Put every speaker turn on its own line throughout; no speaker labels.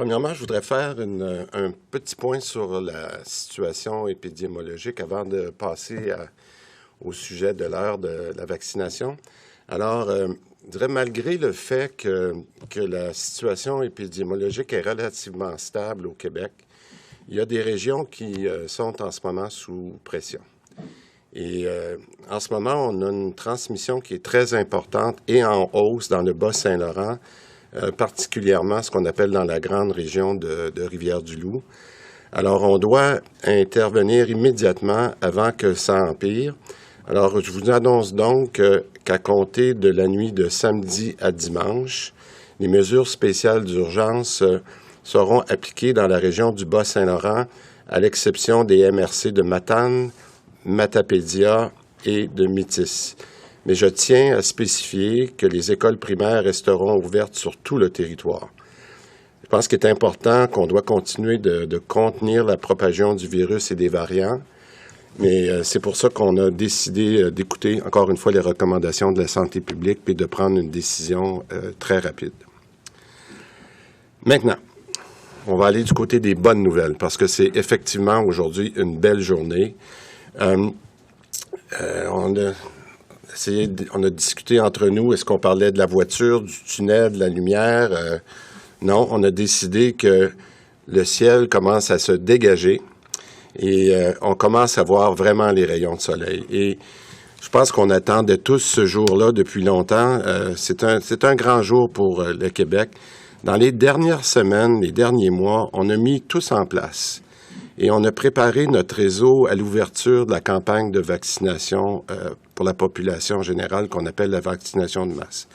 Premièrement, je voudrais faire un petit point sur la situation épidémiologique avant de passer au sujet de l'heure de la vaccination. Alors, je dirais, malgré le fait que la situation épidémiologique est relativement stable au Québec, il y a des régions qui sont en ce moment sous pression. Et en ce moment, on a une transmission qui est très importante et en hausse dans le Bas-Saint-Laurent, particulièrement ce qu'on appelle dans la grande région de Rivière-du-Loup. Alors, on doit intervenir immédiatement avant que ça empire. Alors, je vous annonce donc qu'à compter de la nuit de samedi à dimanche, les mesures spéciales d'urgence seront appliquées dans la région du Bas-Saint-Laurent, à l'exception des MRC de Matane, Matapédia et de Métis. Mais je tiens à spécifier que les écoles primaires resteront ouvertes sur tout le territoire. Je pense qu'il est important qu'on doit continuer de contenir la propagation du virus et des variants, mais c'est pour ça qu'on a décidé d'écouter encore une fois les recommandations de la santé publique et de prendre une décision très rapide. Maintenant, on va aller du côté des bonnes nouvelles parce que c'est effectivement aujourd'hui une belle journée. On a discuté entre nous, est-ce qu'on parlait de la voiture, du tunnel, de la lumière? Non, on a décidé que le ciel commence à se dégager et on commence à voir vraiment les rayons de soleil. Et je pense qu'on attendait tous ce jour-là depuis longtemps. C'est un grand jour pour le Québec. Dans les dernières semaines, les derniers mois, on a mis tous en place. Et on a préparé notre réseau à l'ouverture de la campagne de vaccination pour la population générale qu'on appelle la vaccination de masse.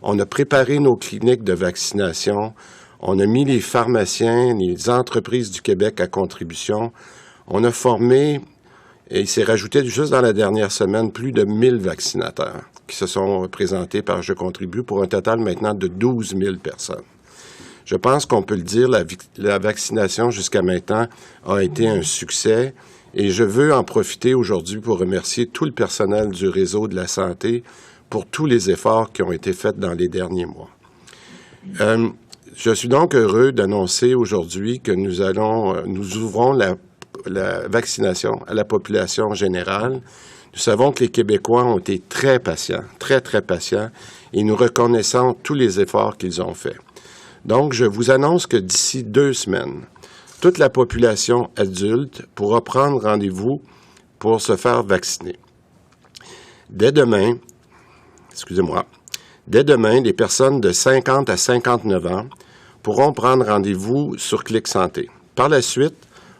On a préparé nos cliniques de vaccination. On a mis les pharmaciens, les entreprises du Québec à contribution. On a formé, et il s'est rajouté juste dans la dernière semaine, plus de 1000 vaccinateurs qui se sont présentés par Je contribue pour un total maintenant de 12 000 personnes. Je pense qu'on peut le dire, la vaccination jusqu'à maintenant a été un succès et je veux en profiter aujourd'hui pour remercier tout le personnel du réseau de la santé pour tous les efforts qui ont été faits dans les derniers mois. Je suis donc heureux d'annoncer aujourd'hui que nous ouvrons la vaccination à la population générale. Nous savons que les Québécois ont été très patients, très, très patients, et nous reconnaissons tous les efforts qu'ils ont faits. Donc, je vous annonce que d'ici 2 semaines, toute la population adulte pourra prendre rendez-vous pour se faire vacciner. Dès demain, les personnes de 50 à 59 ans pourront prendre rendez-vous sur Clic Santé. Par la suite,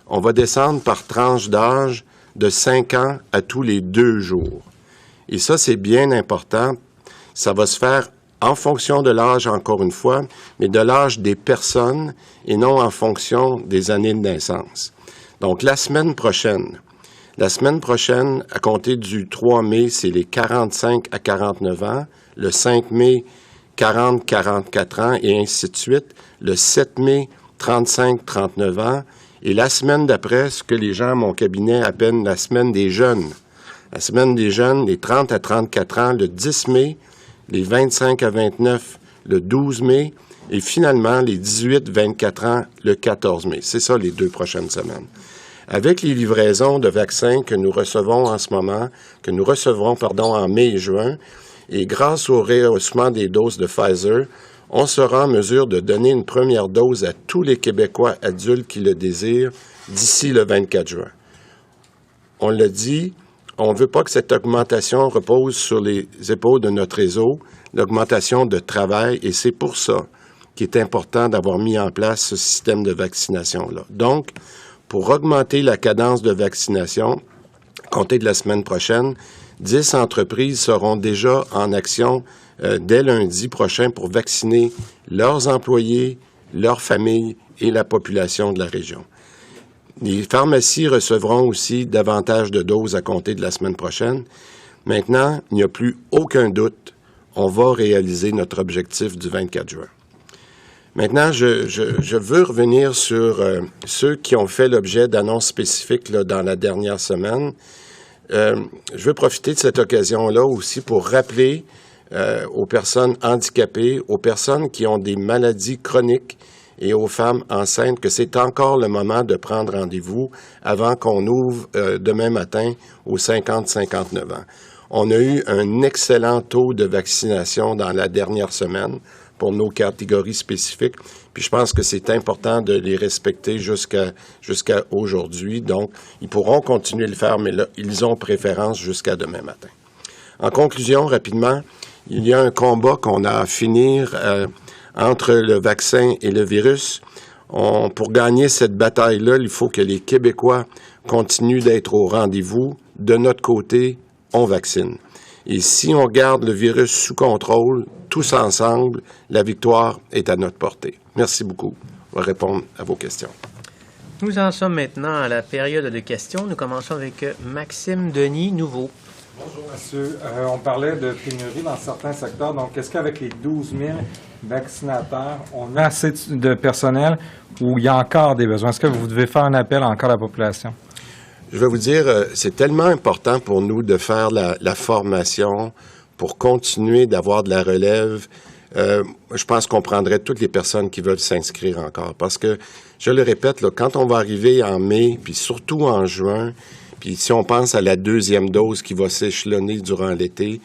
on va descendre par tranche d'âge de 5 ans à tous les 2 jours. Et ça, c'est bien important. Ça va se faire en fonction de l'âge, encore une fois, mais de l'âge des personnes et non en fonction des années de naissance. Donc, la semaine prochaine, à compter du 3 mai, c'est les 45 à 49 ans, le 5 mai, 40-44 ans, et ainsi de suite, le 7 mai, 35-39 ans, et la semaine d'après, ce que les gens à mon cabinet appellent la semaine des jeunes. La semaine des jeunes, les 30 à 34 ans, le 10 mai, les 25 à 29, le 12 mai, et finalement, les 18-24 ans, le 14 mai. C'est ça, les 2 prochaines semaines. Avec les livraisons de vaccins que nous recevons en ce moment, en mai et juin, et grâce au rehaussement des doses de Pfizer, on sera en mesure de donner une première dose à tous les Québécois adultes qui le désirent d'ici le 24 juin. On l'a dit, on ne veut pas que cette augmentation repose sur les épaules de notre réseau, l'augmentation de travail, et c'est pour ça qu'il est important d'avoir mis en place ce système de vaccination-là. Donc, pour augmenter la cadence de vaccination, à compter de la semaine prochaine, 10 entreprises seront déjà en action dès lundi prochain pour vacciner leurs employés, leurs familles et la population de la région. Les pharmacies recevront aussi davantage de doses à compter de la semaine prochaine. Maintenant, il n'y a plus aucun doute, on va réaliser notre objectif du 24 juin. Maintenant, je veux revenir sur ceux qui ont fait l'objet d'annonces spécifiques là, dans la dernière semaine. Je veux profiter de cette occasion-là aussi pour rappeler aux personnes handicapées, aux personnes qui ont des maladies chroniques et aux femmes enceintes que c'est encore le moment de prendre rendez-vous avant qu'on ouvre demain matin aux 50-59 ans. On a eu un excellent taux de vaccination dans la dernière semaine pour nos catégories spécifiques. Puis je pense que c'est important de les respecter jusqu'à aujourd'hui. Donc, ils pourront continuer de le faire, mais là, ils ont préférence jusqu'à demain matin. En conclusion, rapidement, il y a un combat qu'on a à finir entre le vaccin et le virus. Pour gagner cette bataille-là, il faut que les Québécois continuent d'être au rendez-vous. De notre côté, on vaccine. Et si on garde le virus sous contrôle, tous ensemble, la victoire est à notre portée. Merci beaucoup. On va répondre à vos questions.
Nous en sommes maintenant à la période de questions. Nous commençons avec Maxime Denis, Nouveau.
Bonjour, monsieur. On parlait de pénurie dans certains secteurs. Donc, est-ce qu'avec les 12 000 vaccinateurs, on a assez de personnel ou il y a encore des besoins? Est-ce que vous devez faire un appel encore à la population?
Je vais vous dire, c'est tellement important pour nous de faire la formation pour continuer d'avoir de la relève. Je pense qu'on prendrait toutes les personnes qui veulent s'inscrire encore. Parce que, je le répète, là, quand on va arriver en mai, puis surtout en juin, puis si on pense à la deuxième dose qui va s'échelonner durant l'été,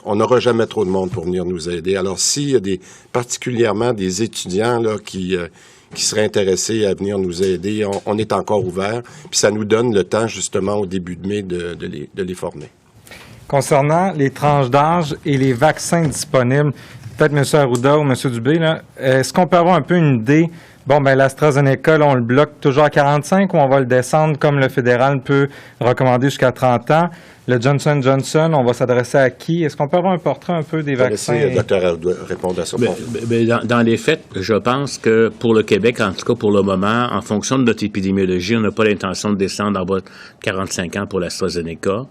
on n'aura jamais trop de monde pour venir nous aider. Alors, s'il y a particulièrement des étudiants là, qui seraient intéressés à venir nous aider, on est encore ouvert. Puis ça nous donne le temps, justement, au début de mai, de les former.
Concernant les tranches d'âge et les vaccins disponibles, peut-être M. Arruda ou M. Dubé, là, est-ce qu'on peut avoir un peu une idée? Bon, ben l'AstraZeneca, là, on le bloque toujours à 45 ou on va le descendre comme le fédéral peut recommander jusqu'à 30 ans? Le Johnson & Johnson, on va s'adresser à qui? Est-ce qu'on peut avoir un portrait un peu des vaccins?
Je vais laisser le Dr. Arruda répondre à ça.
Dans les faits, je pense que pour le Québec, en tout cas pour le moment, en fonction de notre épidémiologie, on n'a pas l'intention de descendre en bas de 45 ans pour l'AstraZeneca.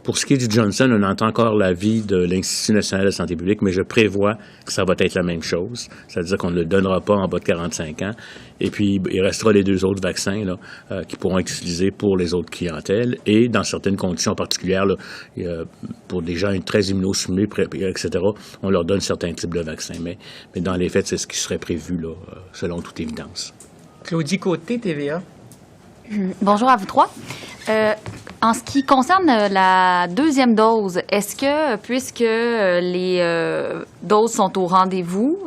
Pour ce qui est du Johnson, on entend encore l'avis de l'Institut national de santé publique, mais je prévois que ça va être la même chose. C'est-à-dire qu'on ne le donnera pas en bas de 45 ans. Et puis, il restera les deux autres vaccins là, qui pourront être utilisés pour les autres clientèles. Et dans certaines conditions particulières, là, pour des gens très immunosupprimés, etc., on leur donne certains types de vaccins. Mais dans les faits, c'est ce qui serait prévu, là, selon toute évidence.
Claudie Côté, TVA.
Bonjour à vous trois. En ce qui concerne la deuxième dose, est-ce que, puisque les doses sont au rendez-vous,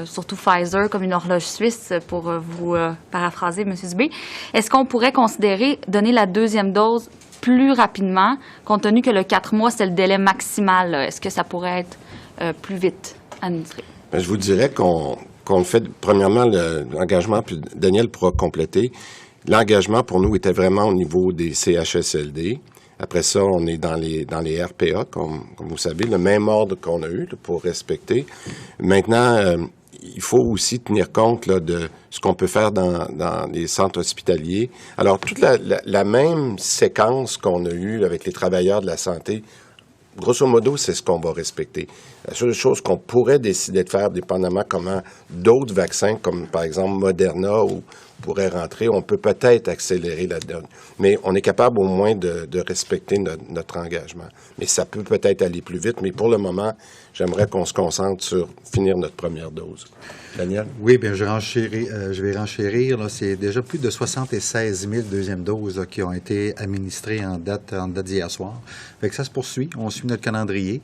surtout Pfizer comme une horloge suisse, pour vous paraphraser, M. Dubé, est-ce qu'on pourrait considérer donner la deuxième dose plus rapidement, compte tenu que le 4 mois, c'est le délai maximal? Est-ce que ça pourrait être plus vite administré?
Bien, je vous dirais qu'on le fait, premièrement, l'engagement, puis Daniel pourra compléter. L'engagement, pour nous, était vraiment au niveau des CHSLD. Après ça, on est dans les RPA, comme vous savez, le même ordre qu'on a eu là, pour respecter. Maintenant, il faut aussi tenir compte là, de ce qu'on peut faire dans les centres hospitaliers. Alors, toute la même séquence qu'on a eue avec les travailleurs de la santé, grosso modo, c'est ce qu'on va respecter. La seule chose qu'on pourrait décider de faire, dépendamment comment d'autres vaccins, comme par exemple Moderna pourraient rentrer, on peut peut-être accélérer la donne. Mais on est capable au moins de respecter notre engagement. Mais ça peut peut-être aller plus vite. Mais pour le moment, j'aimerais qu'on se concentre sur finir notre première dose. Daniel?
Oui, bien, je vais renchérir. Là, c'est déjà plus de 76 000 deuxièmes doses là, qui ont été administrées en date d'hier soir. Fait que ça se poursuit. On suit notre calendrier.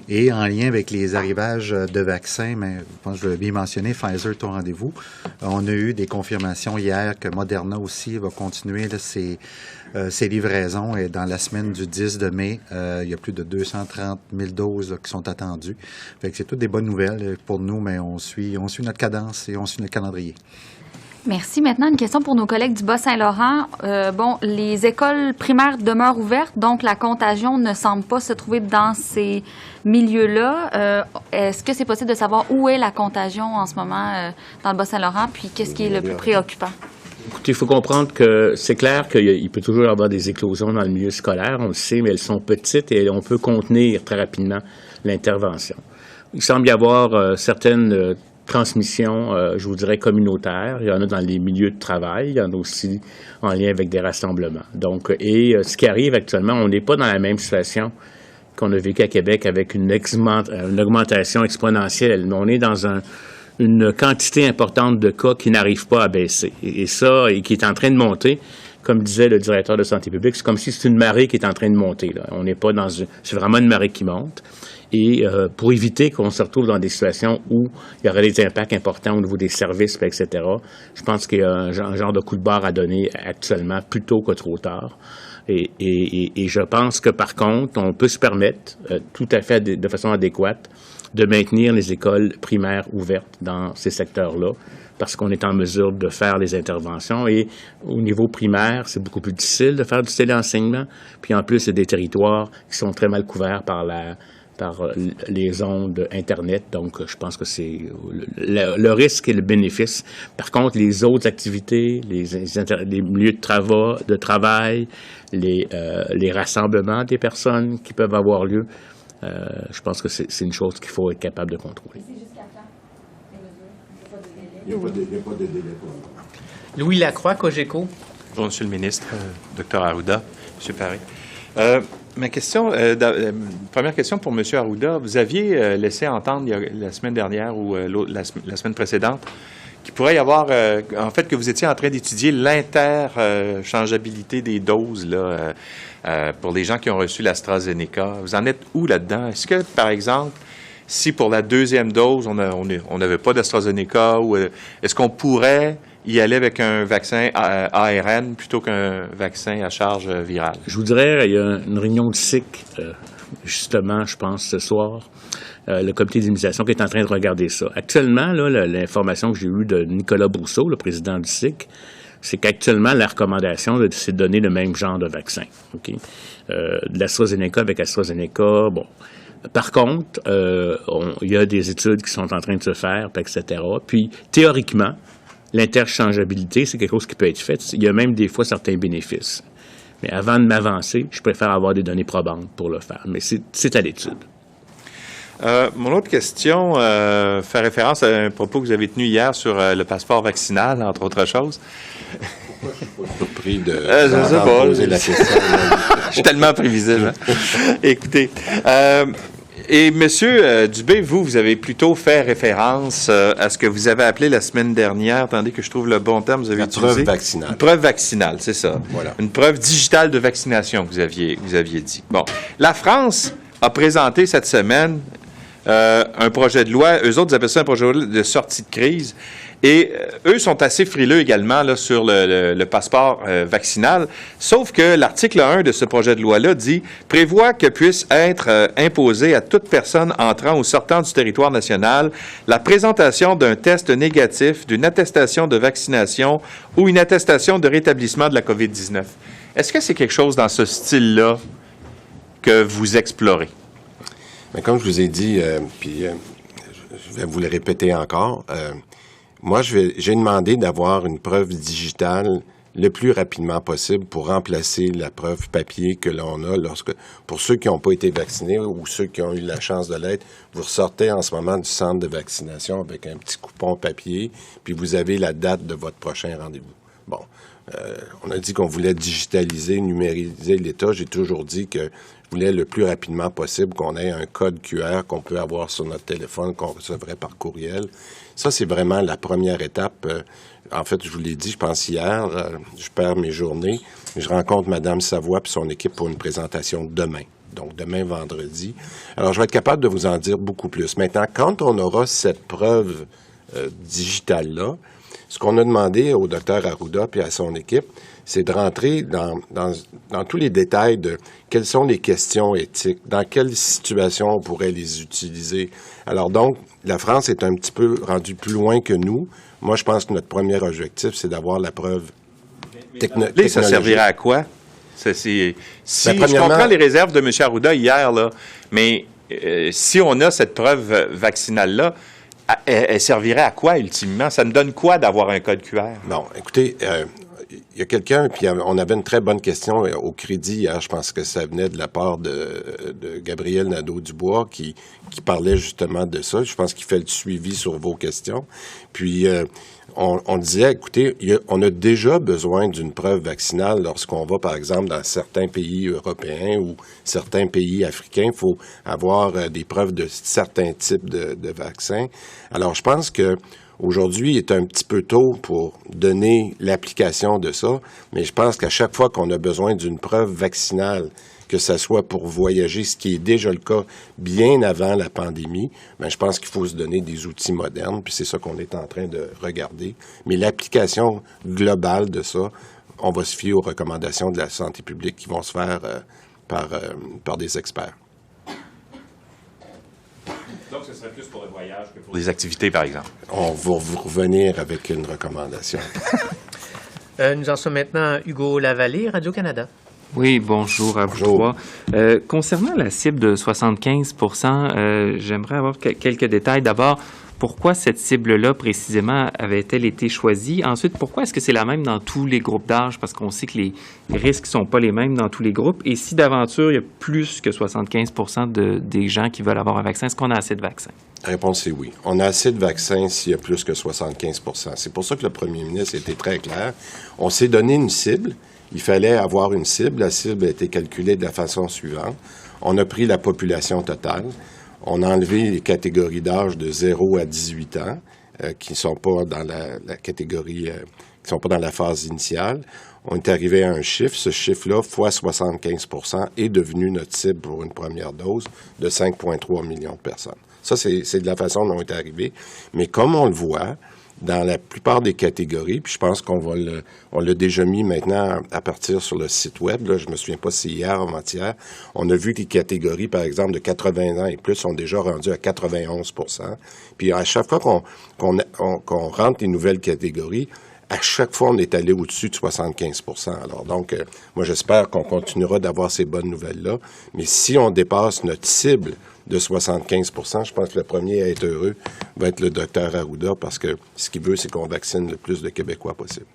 Et en lien avec les arrivages de vaccins, mais je pense que je l'ai bien mentionné, Pfizer est au rendez-vous. On a eu des confirmations hier que Moderna aussi va continuer là, ses livraisons. Et dans la semaine du 10 de mai, il y a plus de 230 000 doses là, qui sont attendues. Fait que c'est toutes des bonnes nouvelles pour nous, mais on suit notre cadence et on suit notre calendrier.
Merci. Maintenant, une question pour nos collègues du Bas-Saint-Laurent. Les écoles primaires demeurent ouvertes, donc la contagion ne semble pas se trouver dans ces milieux-là. Est-ce que c'est possible de savoir où est la contagion en ce moment dans le Bas-Saint-Laurent, puis qu'est-ce qui est le plus préoccupant?
Écoutez, il faut comprendre que c'est clair qu'il peut toujours y avoir des éclosions dans le milieu scolaire, on le sait, mais elles sont petites et on peut contenir très rapidement l'intervention. Il semble y avoir certaines transmissions, je vous dirais, communautaires. Il y en a dans les milieux de travail, il y en a aussi en lien avec des rassemblements. Donc, ce qui arrive actuellement, on n'est pas dans la même situation qu'on a vécu à Québec avec une augmentation exponentielle. On est dans une quantité importante de cas qui n'arrivent pas à baisser. Et ça, et qui est en train de monter. Comme disait le directeur de santé publique, c'est comme si c'est une marée qui est en train de monter. Là. On n'est pas c'est vraiment une marée qui monte. Et pour éviter qu'on se retrouve dans des situations où il y aurait des impacts importants au niveau des services, etc., je pense qu'il y a un genre de coup de barre à donner actuellement, plus tôt que trop tard. Et je pense que, par contre, on peut se permettre, tout à fait de façon adéquate, de maintenir les écoles primaires ouvertes dans ces secteurs-là, parce qu'on est en mesure de faire les interventions. Et au niveau primaire, c'est beaucoup plus difficile de faire du téléenseignement. Puis en plus, c'est des territoires qui sont très mal couverts par les ondes Internet. Donc, je pense que c'est le risque et le bénéfice. Par contre, les autres activités, les lieux de travail, les rassemblements des personnes qui peuvent avoir lieu, je pense que c'est une chose qu'il faut être capable de contrôler.
Il n'y a pas de délai pour nous.
Louis Lacroix, Cogeco.
Bonjour, Monsieur le ministre, Dr Arruda, M. Paré. Ma question, première question pour M. Arruda. Vous aviez laissé entendre la semaine dernière ou la semaine précédente qu'il pourrait y avoir, en fait, que vous étiez en train d'étudier l'interchangeabilité des doses là, pour les gens qui ont reçu l'AstraZeneca. Vous en êtes où là-dedans? Est-ce que, par exemple, si pour la deuxième dose, on n'avait pas d'AstraZeneca, ou est-ce qu'on pourrait y aller avec un vaccin ARN plutôt qu'un vaccin à charge virale?
Je vous dirais, il y a une réunion du SIC, justement, je pense, ce soir, le comité d'immunisation qui est en train de regarder ça. Actuellement, là, l'information que j'ai eue de Nicolas Brousseau, le président du SIC, c'est qu'actuellement, la recommandation, c'est de donner le même genre de vaccin. Okay? De l'AstraZeneca avec AstraZeneca, bon. Par contre, il y a des études qui sont en train de se faire, etc. Puis, théoriquement, l'interchangeabilité, c'est quelque chose qui peut être fait. Il y a même des fois certains bénéfices. Mais avant de m'avancer, je préfère avoir des données probantes pour le faire. Mais c'est à l'étude.
Mon autre question fait référence à un propos que vous avez tenu hier sur le passeport vaccinal, entre autres choses.
Pourquoi je ne suis pas surpris de poser la question?
Je suis tellement prévisible. Hein? Écoutez, et M. Dubé, vous avez plutôt fait référence à ce que vous avez appelé la semaine dernière, attendez que je trouve le bon terme, vous avez utilisé.
Preuve vaccinale.
Une preuve vaccinale, c'est ça.
Voilà.
Une preuve digitale de vaccination, vous aviez dit. Bon, la France a présenté cette semaine un projet de loi, eux autres, ils appellent ça un projet de loi de sortie de crise. Et eux sont assez frileux également là, sur le passeport vaccinal, sauf que l'article 1 de ce projet de loi-là prévoit que puisse être imposé à toute personne entrant ou sortant du territoire national la présentation d'un test négatif, d'une attestation de vaccination ou une attestation de rétablissement de la COVID-19. Est-ce que c'est quelque chose dans ce style-là que vous explorez?
Mais comme je vous ai dit, puis je vais vous le répéter encore, moi, j'ai demandé d'avoir une preuve digitale le plus rapidement possible pour remplacer la preuve papier que l'on a pour ceux qui n'ont pas été vaccinés ou ceux qui ont eu la chance de l'être, vous ressortez en ce moment du centre de vaccination avec un petit coupon papier, puis vous avez la date de votre prochain rendez-vous. Bon, on a dit qu'on voulait digitaliser, numériser l'État. J'ai toujours dit que je voulais le plus rapidement possible qu'on ait un code QR qu'on peut avoir sur notre téléphone, qu'on recevrait par courriel. Ça, c'est vraiment la première étape. En fait, je vous l'ai dit, je pense hier, je perds mes journées. Je rencontre Mme Savoie et son équipe pour une présentation demain. Donc, demain, vendredi. Alors, je vais être capable de vous en dire beaucoup plus. Maintenant, quand on aura cette preuve digitale-là, ce qu'on a demandé au Dr Arruda et à son équipe, c'est de rentrer dans tous les détails de quelles sont les questions éthiques, dans quelles situations on pourrait les utiliser. Alors donc, la France est un petit peu rendue plus loin que nous. Moi, je pense que notre premier objectif, c'est d'avoir la preuve technologique.
Ça servirait à quoi? Je comprends les réserves de M. Arruda hier, là, mais si on a cette preuve vaccinale-là, elle servirait à quoi, ultimement? Ça me donne quoi d'avoir un code QR?
Bon, écoutez, il y a quelqu'un, puis on avait une très bonne question au crédit hier, je pense que ça venait de la part de Gabriel Nadeau-Dubois qui parlait justement de ça. Je pense qu'il fait le suivi sur vos questions. Puis, on disait, écoutez, on a déjà besoin d'une preuve vaccinale lorsqu'on va, par exemple, dans certains pays européens ou certains pays africains. Il faut avoir des preuves de certains types de vaccins. Alors, je pense que aujourd'hui, il est un petit peu tôt pour donner l'application de ça, mais je pense qu'à chaque fois qu'on a besoin d'une preuve vaccinale, que ce soit pour voyager, ce qui est déjà le cas bien avant la pandémie, bien, je pense qu'il faut se donner des outils modernes, puis c'est ça qu'on est en train de regarder. Mais l'application globale de ça, on va se fier aux recommandations de la santé publique qui vont se faire par des experts.
Donc, ce serait plus pour le voyage que pour les activités, par exemple.
On va vous revenir avec une recommandation.
Nous en sommes maintenant à Hugo Lavallée, Radio-Canada.
Oui, bonjour à vous trois. Concernant la cible de 75 j'aimerais avoir quelques détails. D'abord, pourquoi cette cible-là, précisément, avait-elle été choisie? Ensuite, pourquoi est-ce que c'est la même dans tous les groupes d'âge? Parce qu'on sait que les risques ne sont pas les mêmes dans tous les groupes. Et si d'aventure, il y a plus que 75 des gens qui veulent avoir un vaccin, est-ce qu'on a assez de vaccins?
La réponse est oui. On a assez de vaccins s'il y a plus que 75 %. C'est pour ça que le premier ministre était très clair. On s'est donné une cible. Il fallait avoir une cible. La cible a été calculée de la façon suivante. On a pris la population totale. On a enlevé les catégories d'âge de 0 à 18 ans qui ne sont pas dans la catégorie, qui sont pas dans la phase initiale. On est arrivé à un chiffre. Ce chiffre-là, fois 75 % est devenu notre cible pour une première dose de 5,3 millions de personnes. Ça, c'est de la façon dont on est arrivé. Mais comme on le voit, dans la plupart des catégories, puis je pense qu'on l'a déjà mis maintenant à partir sur le site web, là, je me souviens pas si c'est hier ou avant-hier, on a vu que les catégories, par exemple, de 80 ans et plus sont déjà rendues à 91 %. Puis à chaque fois qu'on rentre les nouvelles catégories, à chaque fois, on est allé au-dessus de 75 %. Alors donc, moi, j'espère qu'on continuera d'avoir ces bonnes nouvelles-là. Mais si on dépasse notre cible de 75 %, je pense que le premier à être heureux va être le Dr Arruda parce que ce qu'il veut, c'est qu'on vaccine le plus de Québécois possible.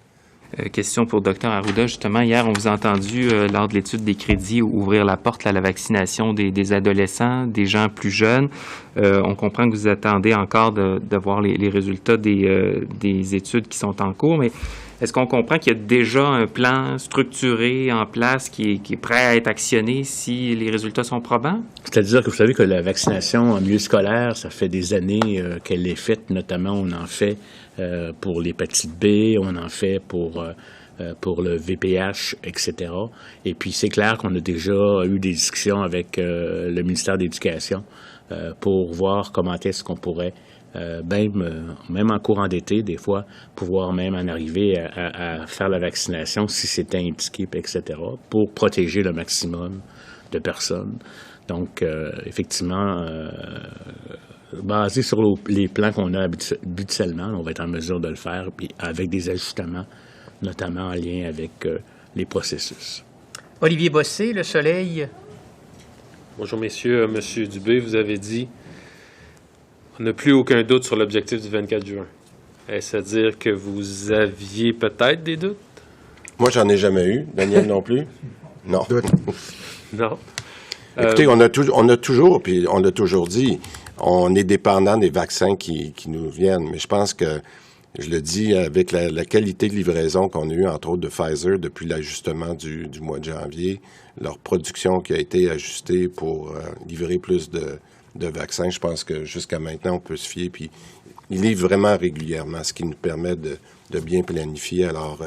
Question pour Dr Arruda. Justement, hier, on vous a entendu, lors de l'étude des crédits, ouvrir la porte à la vaccination des adolescents, des gens plus jeunes. On comprend que vous attendez encore de voir les résultats des études qui sont en cours, mais est-ce qu'on comprend qu'il y a déjà un plan structuré en place qui est prêt à être actionné si les résultats sont probants?
C'est-à-dire que vous savez que la vaccination en milieu scolaire, ça fait des années qu'elle est faite. Notamment, on en fait pour l'hépatite B, on en fait pour le VPH, etc. Et puis, c'est clair qu'on a déjà eu des discussions avec le ministère de l'Éducation pour voir comment est-ce qu'on pourrait même en courant d'été, des fois, pouvoir même en arriver à faire la vaccination si c'était indiqué, etc., pour protéger le maximum de personnes. Donc, effectivement, basé sur les plans qu'on a habituellement, on va être en mesure de le faire, puis avec des ajustements, notamment en lien avec les processus.
Olivier Bossé, Le Soleil.
Bonjour, messieurs. Monsieur Dubé, vous avez dit on n'a plus aucun doute sur l'objectif du 24 juin. Est-ce à dire que vous aviez peut-être des doutes?
Moi, j'en ai jamais eu. Daniel non plus? Non.
Non.
Écoutez, on a toujours, puis on l'a toujours dit, on est dépendant des vaccins qui nous viennent. Mais je pense que, je le dis, avec la qualité de livraison qu'on a eue, entre autres de Pfizer, depuis l'ajustement du mois de janvier, leur production qui a été ajustée pour livrer plus de vaccins, je pense que jusqu'à maintenant, on peut se fier. Puis, il livre vraiment régulièrement, ce qui nous permet de bien planifier. Alors,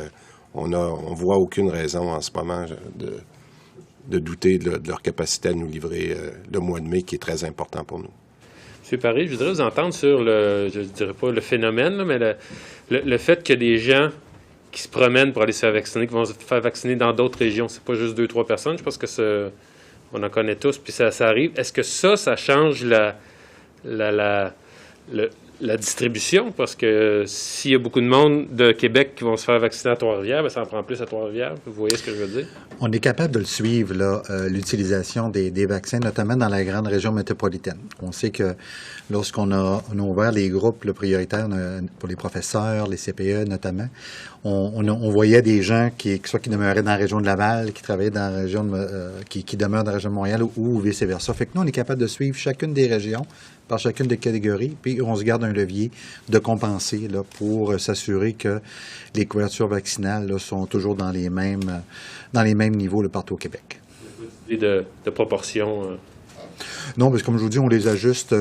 on voit aucune raison en ce moment de douter de leur capacité à nous livrer le mois de mai, qui est très important pour nous.
M. Paré, je voudrais vous entendre sur je dirais pas le phénomène, là, mais le fait que des gens qui se promènent pour aller se faire vacciner, qui vont se faire vacciner dans d'autres régions, c'est pas juste 2-3 personnes, je pense que on en connaît tous, puis ça arrive. Est-ce que ça change la distribution, parce que s'il y a beaucoup de monde de Québec qui vont se faire vacciner à Trois-Rivières, ça en prend plus à Trois-Rivières. Vous voyez ce que je veux dire? On
est capable de le suivre, là, l'utilisation des vaccins, notamment dans la grande région métropolitaine. On sait que lorsqu'on a ouvert les groupes prioritaires pour les professeurs, les CPE notamment, on voyait des gens qui demeuraient dans la région de Laval, qui travaillaient dans la région qui demeurent dans la région de Montréal ou vice-versa. Fait que nous, on est capable de suivre chacune des régions par chacune des catégories, puis on se garde un levier de compenser là, pour s'assurer que les couvertures vaccinales là, sont toujours dans les mêmes niveaux là, partout au Québec.
De proportion.
Non, parce que comme je vous dis, on les ajuste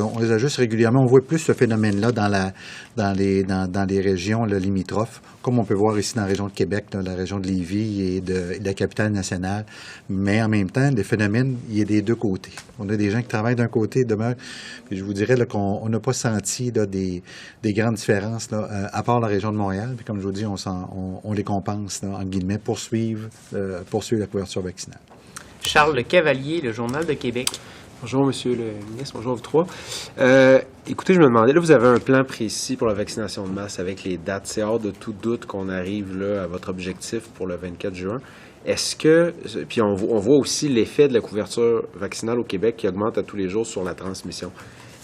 régulièrement. On voit plus ce phénomène-là dans les régions là, limitrophes, comme on peut voir ici dans la région de Québec, dans la région de Lévis et de la capitale nationale. Mais en même temps, le phénomène, il y a des deux côtés. On a des gens qui travaillent d'un côté, demeurent. Puis je vous dirais là, qu'on n'a pas senti là, des grandes différences, là, à part la région de Montréal. Puis comme je vous dis, on les compense, là, en guillemets, poursuivre la couverture vaccinale.
Charles Le Cavalier, le Journal de Québec.
Bonjour, Monsieur le ministre. Bonjour, vous trois. Écoutez, je me demandais, là, vous avez un plan précis pour la vaccination de masse avec les dates. C'est hors de tout doute qu'on arrive là à votre objectif pour le 24 juin. Est-ce que, puis on voit aussi l'effet de la couverture vaccinale au Québec qui augmente à tous les jours sur la transmission.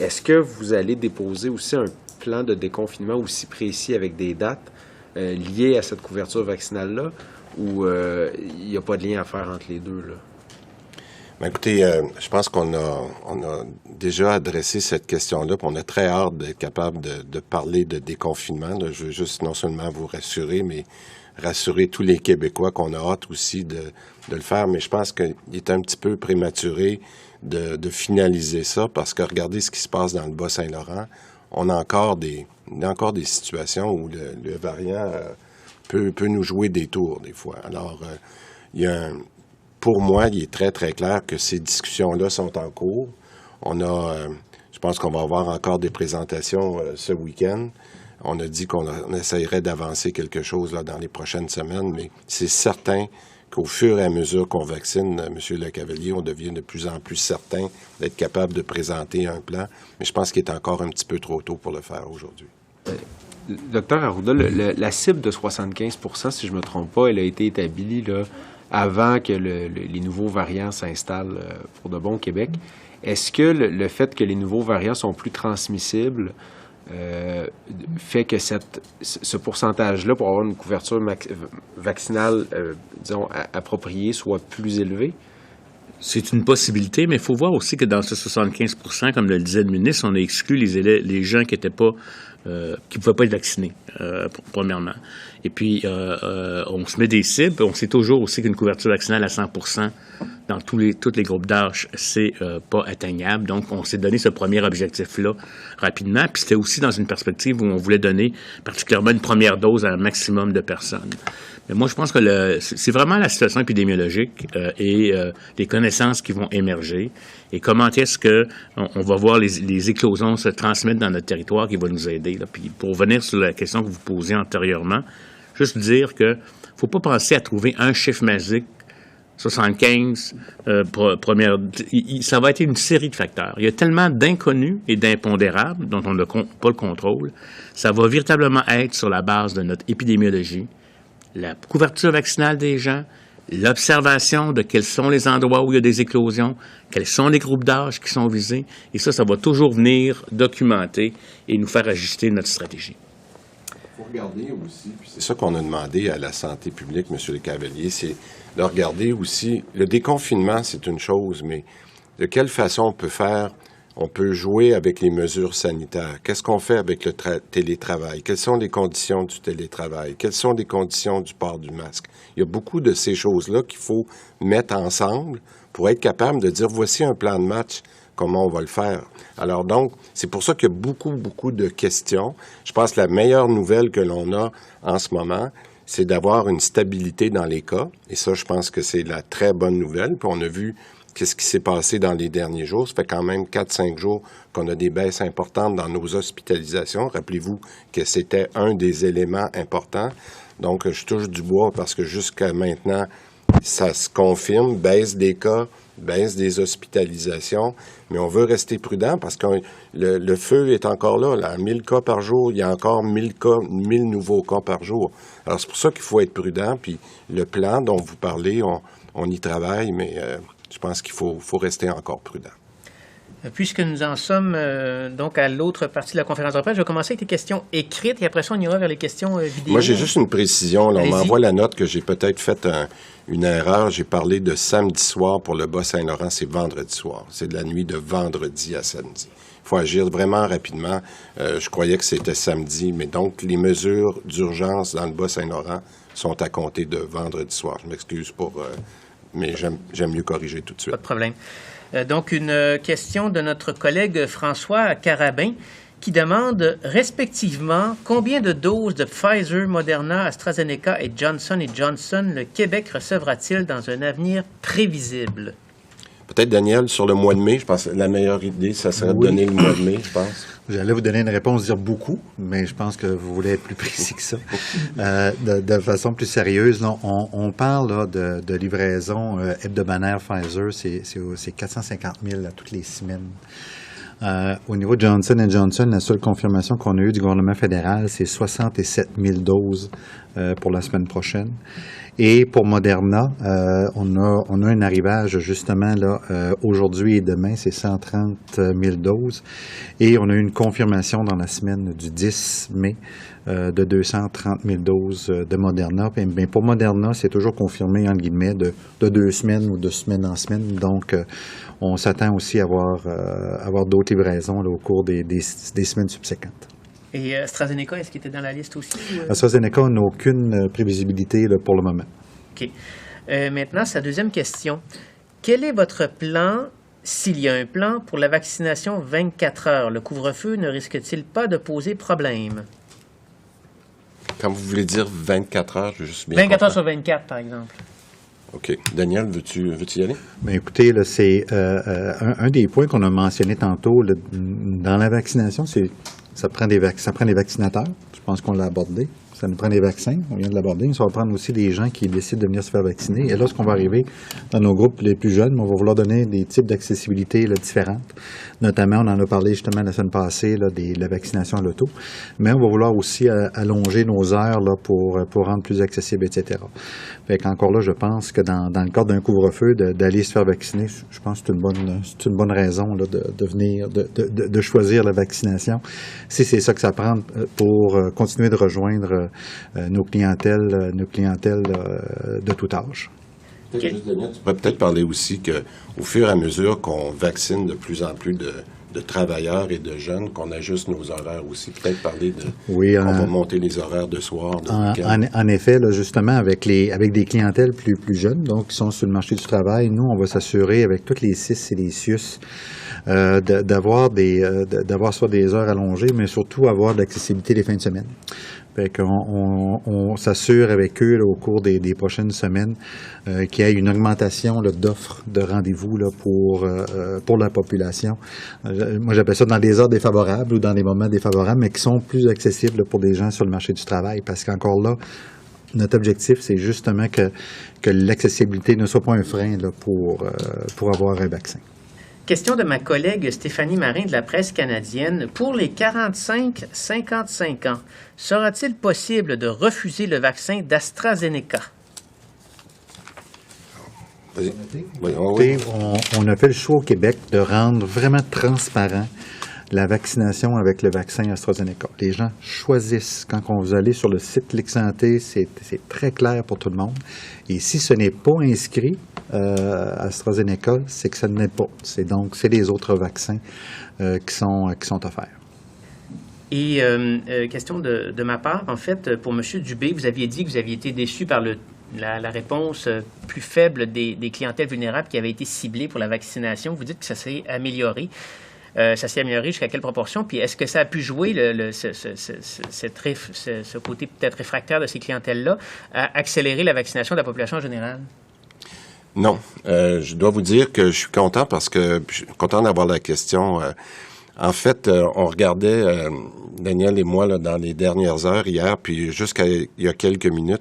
Est-ce que vous allez déposer aussi un plan de déconfinement aussi précis avec des dates liées à cette couverture vaccinale-là ou il n'y a pas de lien à faire entre les deux, là?
Bien, écoutez, je pense qu'on a déjà adressé cette question-là, puis on a très hâte d'être capable de parler de déconfinement. Là, je veux juste non seulement vous rassurer, mais rassurer tous les Québécois qu'on a hâte aussi de le faire. Mais je pense qu'il est un petit peu prématuré de finaliser ça, parce que regardez ce qui se passe dans le Bas-Saint-Laurent. On a encore des situations où le variant peut nous jouer des tours, des fois. Alors, pour moi, il est très, très clair que ces discussions-là sont en cours. Je pense qu'on va avoir encore des présentations ce week-end. On a dit qu'on essayerait d'avancer quelque chose là, dans les prochaines semaines, mais c'est certain qu'au fur et à mesure qu'on vaccine, M. Le Cavalier, on devient de plus en plus certain d'être capable de présenter un plan. Mais je pense qu'il est encore un petit peu trop tôt pour le faire aujourd'hui.
Docteur Arruda, la cible de 75 %, si je ne me trompe pas, elle a été établie là, avant que les nouveaux variants s'installent pour de bon au Québec. Est-ce que le fait que les nouveaux variants sont plus transmissibles fait que ce pourcentage-là, pour avoir une couverture vaccinale, disons, appropriée, soit plus élevé?
C'est une possibilité, mais il faut voir aussi que dans ce 75 %, comme le disait le ministre, on a exclu les gens qui étaient pas qui ne pouvaient pas être vaccinés, premièrement. Et puis, on se met des cibles. On sait toujours aussi qu'une couverture vaccinale à 100 % dans tous les groupes d'âge, c'est pas atteignable. Donc, on s'est donné ce premier objectif-là rapidement. Puis, c'était aussi dans une perspective où on voulait donner particulièrement une première dose à un maximum de personnes. Mais moi, je pense que c'est vraiment la situation épidémiologique et les connaissances qui vont émerger et comment est-ce qu'on va voir les éclosions se transmettre dans notre territoire qui va nous aider. Là. Puis pour revenir sur la question que vous posiez antérieurement, juste dire que faut pas penser à trouver un chiffre magique, 75, ça va être une série de facteurs. Il y a tellement d'inconnus et d'impondérables dont on n'a pas le contrôle. Ça va véritablement être sur la base de notre épidémiologie, la couverture vaccinale des gens, l'observation de quels sont les endroits où il y a des éclosions, quels sont les groupes d'âge qui sont visés. Et ça va toujours venir documenter et nous faire ajuster notre stratégie.
Il faut regarder aussi, puis c'est ça qu'on a demandé à la santé publique, M. Le Cavalier, c'est de regarder aussi, le déconfinement, c'est une chose, mais de quelle façon on peut jouer avec les mesures sanitaires. Qu'est-ce qu'on fait avec le télétravail? Quelles sont les conditions du télétravail? Quelles sont les conditions du port du masque? Il y a beaucoup de ces choses-là qu'il faut mettre ensemble pour être capable de dire, voici un plan de match, comment on va le faire. Alors donc, c'est pour ça qu'il y a beaucoup, beaucoup de questions. Je pense que la meilleure nouvelle que l'on a en ce moment, c'est d'avoir une stabilité dans les cas. Et ça, je pense que c'est la très bonne nouvelle. Puis on a vu qu'est-ce qui s'est passé dans les derniers jours. Ça fait quand même 4-5 jours qu'on a des baisses importantes dans nos hospitalisations. Rappelez-vous que c'était un des éléments importants. Donc, je touche du bois parce que jusqu'à maintenant, ça se confirme, baisse des cas, baisse des hospitalisations, mais on veut rester prudent parce que le feu est encore là. À 1000 cas par jour, il y a encore 1000 nouveaux cas par jour. Alors, c'est pour ça qu'il faut être prudent. Puis le plan dont vous parlez, on y travaille, mais je pense qu'il faut rester encore prudent.
Puisque nous en sommes donc à l'autre partie de la conférence de presse, je vais commencer avec les questions écrites et après ça, on ira vers les questions vidéo.
Moi, j'ai juste une précision. Là, on
Allez-y.
m'envoie la note que j'ai peut-être fait une erreur. J'ai parlé de samedi soir pour le Bas-Saint-Laurent. C'est vendredi soir. C'est de la nuit de vendredi à samedi. Il faut agir vraiment rapidement. Je croyais que c'était samedi, mais donc les mesures d'urgence dans le Bas-Saint-Laurent sont à compter de vendredi soir. Je m'excuse mais j'aime mieux corriger tout de suite.
Pas de problème. Donc, une question de notre collègue François Carabin qui demande respectivement combien de doses de Pfizer, Moderna, AstraZeneca et Johnson & Johnson le Québec recevra-t-il dans un avenir prévisible?
Peut-être, Daniel, sur le mois de mai, je pense que la meilleure idée, ça serait de donner le mois de mai, je pense.
J'allais vous donner une réponse, dire beaucoup, mais je pense que vous voulez être plus précis que ça. De façon plus sérieuse, là, on parle là, de livraison hebdomadaire Pfizer, c'est 450 000 à toutes les semaines. Au niveau de Johnson & Johnson, la seule confirmation qu'on a eue du gouvernement fédéral, c'est 67 000 doses pour la semaine prochaine. Et pour Moderna, on a un arrivage justement là aujourd'hui et demain, c'est 130 000 doses. Et on a eu une confirmation dans la semaine du 10 mai de 230 000 doses de Moderna. Bien, pour Moderna, c'est toujours confirmé, entre guillemets, de 2 semaines ou de semaine en semaine. Donc, on s'attend aussi à avoir d'autres livraisons là, au cours des semaines subséquentes.
Et AstraZeneca, est-ce qu'il était dans la liste aussi?
AstraZeneca, on n'a aucune prévisibilité là, pour le moment.
OK. Maintenant, sa deuxième question. Quel est votre plan, s'il y a un plan, pour la vaccination 24 heures? Le couvre-feu ne risque-t-il pas de poser problème?
Quand vous voulez dire 24 heures, je veux juste bien
24 heures
comprendre.
sur 24, par exemple.
OK. Daniel, veux-tu y aller?
Bien, écoutez, là, c'est un des points qu'on a mentionné tantôt là, dans la vaccination, c'est ça prend des vaccinateurs. Je pense qu'on l'a abordé. Ça nous prend des vaccins, on vient de l'aborder. Ça va prendre aussi des gens qui décident de venir se faire vacciner. Et lorsqu'on va arriver dans nos groupes les plus jeunes, on va vouloir donner des types d'accessibilité là, différentes. Notamment, on en a parlé justement la semaine passée, là, de la vaccination à l'auto. Mais on va vouloir aussi allonger nos heures là, pour rendre plus accessible, etc. Fait qu'encore là, je pense que dans le cadre d'un couvre-feu, d'aller se faire vacciner, je pense que c'est une bonne raison là, de venir, de choisir la vaccination. Si c'est ça que ça prend pour continuer de rejoindre nos clientèles de tout âge.
Okay. Juste, Daniel, tu pourrais peut-être parler aussi qu'au fur et à mesure qu'on vaccine de plus en plus de travailleurs et de jeunes, qu'on ajuste nos horaires aussi. Peut-être parler qu'on va monter les horaires de soir, de week-end.
En effet, là, justement, avec des clientèles plus jeunes, donc qui sont sur le marché du travail, nous, on va s'assurer avec toutes les CIS et les CIUS d'avoir soit des heures allongées, mais surtout avoir de l'accessibilité les fins de semaine. Fait qu'on s'assure avec eux là, au cours des prochaines semaines qu'il y ait une augmentation là, d'offres de rendez-vous là, pour la population. Moi, j'appelle ça dans des heures défavorables ou dans des moments défavorables, mais qui sont plus accessibles là, pour des gens sur le marché du travail. Parce qu'encore là, notre objectif, c'est justement que l'accessibilité ne soit pas un frein là, pour avoir un vaccin.
Question de ma collègue Stéphanie Marin de la presse canadienne. Pour les 45-55 ans, sera-t-il possible de refuser le vaccin d'AstraZeneca?
Oui.
On a fait le choix au Québec de rendre vraiment transparent la vaccination avec le vaccin AstraZeneca. Les gens choisissent. Quand vous allez sur le site Clic Santé, c'est très clair pour tout le monde. Et si ce n'est pas inscrit, AstraZeneca, c'est que ça ne l'est pas. C'est les autres vaccins qui sont offerts.
Et question de ma part, en fait, pour M. Dubé, vous aviez dit que vous aviez été déçu par la réponse plus faible des clientèles vulnérables qui avaient été ciblées pour la vaccination. Vous dites que ça s'est amélioré. Ça s'est amélioré jusqu'à quelle proportion? Puis est-ce que ça a pu jouer ce côté peut-être réfractaire de ces clientèles-là à accélérer la vaccination de la population en général?
Non. Je dois vous dire que je suis content parce que je suis content d'avoir la question. En fait, on regardait, Daniel et moi, là, dans les dernières heures hier, puis jusqu'à il y a quelques minutes,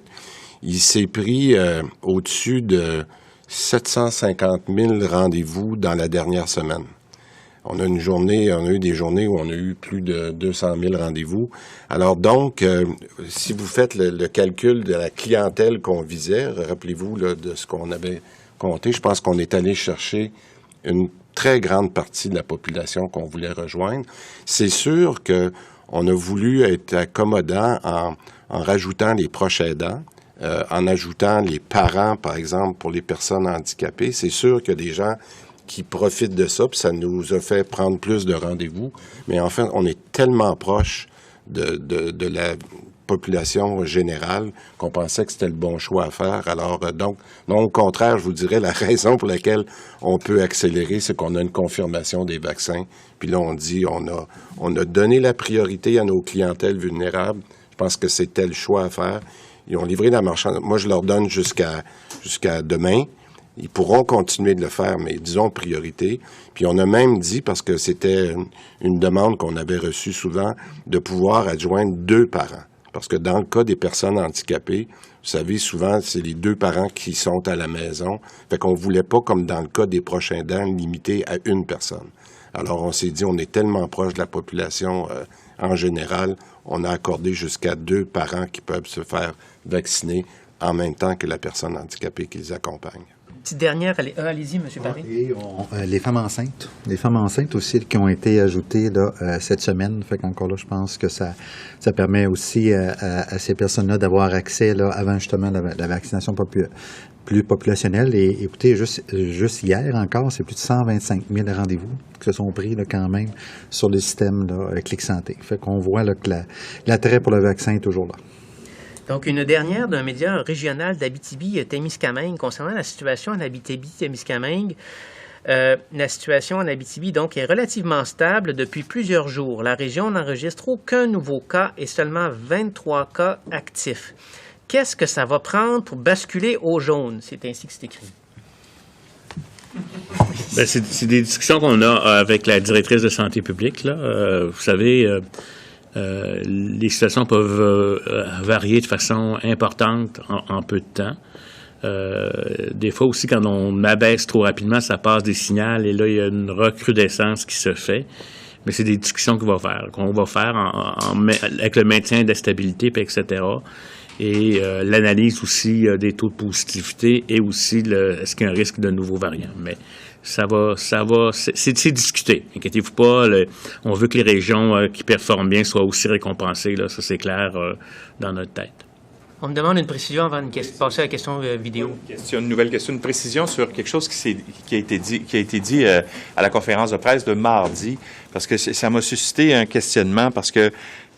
il s'est pris au-dessus de 750 000 rendez-vous dans la dernière semaine. On a eu des journées où on a eu plus de 200 000 rendez-vous. Alors donc, si vous faites le calcul de la clientèle qu'on visait, rappelez-vous là, de ce qu'on avait compté, je pense qu'on est allé chercher une très grande partie de la population qu'on voulait rejoindre. C'est sûr qu'on a voulu être accommodant en rajoutant les proches aidants, en ajoutant les parents, par exemple, pour les personnes handicapées. C'est sûr qu'il y a des gens qui profitent de ça, puis ça nous a fait prendre plus de rendez-vous. Mais enfin, on est tellement proche de la population générale qu'on pensait que c'était le bon choix à faire. Alors, donc, au contraire, je vous dirais, la raison pour laquelle on peut accélérer, c'est qu'on a une confirmation des vaccins. Puis là, on dit, on a donné la priorité à nos clientèles vulnérables. Je pense que c'était le choix à faire. Ils ont livré la marchandise. Moi, je leur donne jusqu'à demain. Ils pourront continuer de le faire, mais disons priorité. Puis on a même dit, parce que c'était une demande qu'on avait reçue souvent, de pouvoir adjoindre 2 parents. Parce que dans le cas des personnes handicapées, vous savez, souvent, c'est les 2 parents qui sont à la maison. Fait qu'on voulait pas, comme dans le cas des proches aidants, limiter à 1 personne. Alors, on s'est dit, on est tellement proche de la population en général, on a accordé jusqu'à 2 parents qui peuvent se faire vacciner en même temps que la personne handicapée qui les accompagne.
Petite dernière, allez-y, M. Paré.
Et les femmes enceintes aussi qui ont été ajoutées là, cette semaine. Fait qu'encore là, je pense que ça permet aussi à ces personnes-là d'avoir accès là, avant justement la vaccination plus populationnelle. Et écoutez, juste hier encore, c'est plus de 125 000 rendez-vous qui se sont pris là, quand même sur le système là, Clic Santé. Fait qu'on voit là, que l'attrait pour le vaccin est toujours là.
Donc, une dernière d'un média régional d'Abitibi-Témiscamingue concernant la situation en Abitibi-Témiscamingue. La situation en Abitibi, donc, est relativement stable depuis plusieurs jours. La région n'enregistre aucun nouveau cas et seulement 23 cas actifs. Qu'est-ce que ça va prendre pour basculer au jaune? C'est ainsi que c'est écrit.
Ben, c'est des discussions qu'on a avec la directrice de santé publique, là. Vous savez... les situations peuvent varier de façon importante en peu de temps. Des fois aussi, quand on abaisse trop rapidement, ça passe des signaux et là, il y a une recrudescence qui se fait. Mais c'est des discussions qu'on va faire avec le maintien de la stabilité, etc. Et l'analyse aussi des taux de positivité et aussi est-ce qu'il y a un risque de nouveaux variants. Mais c'est discuté. Inquiétez-vous pas. On veut que les régions qui performent bien soient aussi récompensées. Là, ça, c'est clair dans notre tête.
On me demande une précision avant de passer à la question vidéo.
Une nouvelle question, une précision sur quelque chose qui a été dit à la conférence de presse de mardi, parce que ça m'a suscité un questionnement, parce que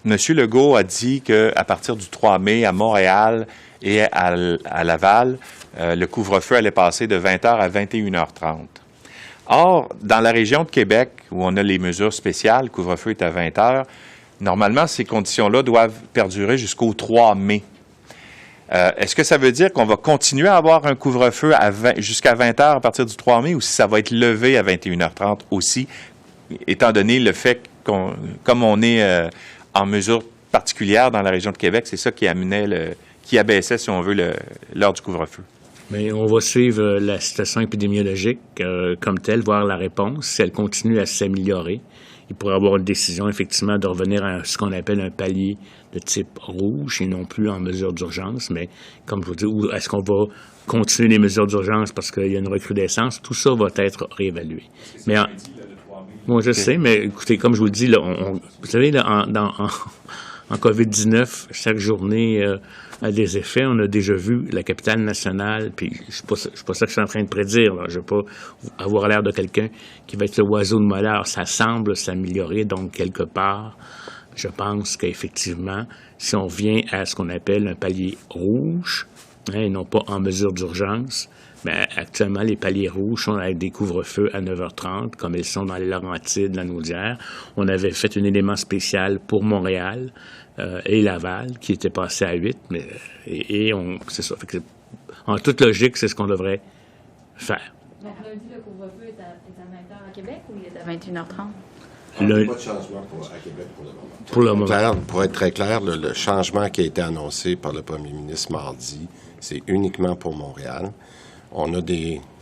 M. Legault a dit qu'à partir du 3 mai, à Montréal et à Laval, le couvre-feu allait passer de 20h à 21h30. Or, dans la région de Québec, où on a les mesures spéciales, le couvre-feu est à 20h, normalement, ces conditions-là doivent perdurer jusqu'au 3 mai. Est-ce que ça veut dire qu'on va continuer à avoir un couvre-feu jusqu'à 20h à partir du 3 mai ou si ça va être levé à 21h30 aussi, étant donné le fait comme on est en mesure particulière dans la région de Québec, c'est ça qui abaissait, si on veut, l'heure du couvre-feu?
Mais on va suivre la situation épidémiologique comme telle, voir la réponse. Si elle continue à s'améliorer, il pourrait y avoir une décision, effectivement, de revenir à ce qu'on appelle un palier de type rouge et non plus en mesure d'urgence. Mais, comme je vous dis, est-ce qu'on va continuer les mesures d'urgence parce qu'il y a une recrudescence? Tout ça va être réévalué. Mais bon, je sais, mais écoutez, comme je vous le dis, là, vous savez, là, en COVID-19, chaque journée a des effets. On a déjà vu la capitale nationale, puis c'est pas ça que je suis en train de prédire, là. Je ne veux pas avoir l'air de quelqu'un qui va être le oiseau de malheur. Ça semble s'améliorer, donc quelque part, je pense qu'effectivement, si on vient à ce qu'on appelle un palier rouge, et non pas en mesure d'urgence, bien, actuellement, les paliers rouges sont avec des couvre-feux à 9h30, comme ils sont dans les Laurentides, la Naudière. On avait fait un élément spécial pour Montréal et Laval, qui était passé à 8, mais, c'est ça. Fait que, en toute logique, c'est ce qu'on devrait faire.
Donc, lundi, le couvre-feu est à 20h à Québec ou il est à 21h30?
Pas de changement à Québec pour le moment.
Pour le moment.
Claire, pour être très clair, le changement qui a été annoncé par le premier ministre mardi, c'est uniquement pour Montréal. On a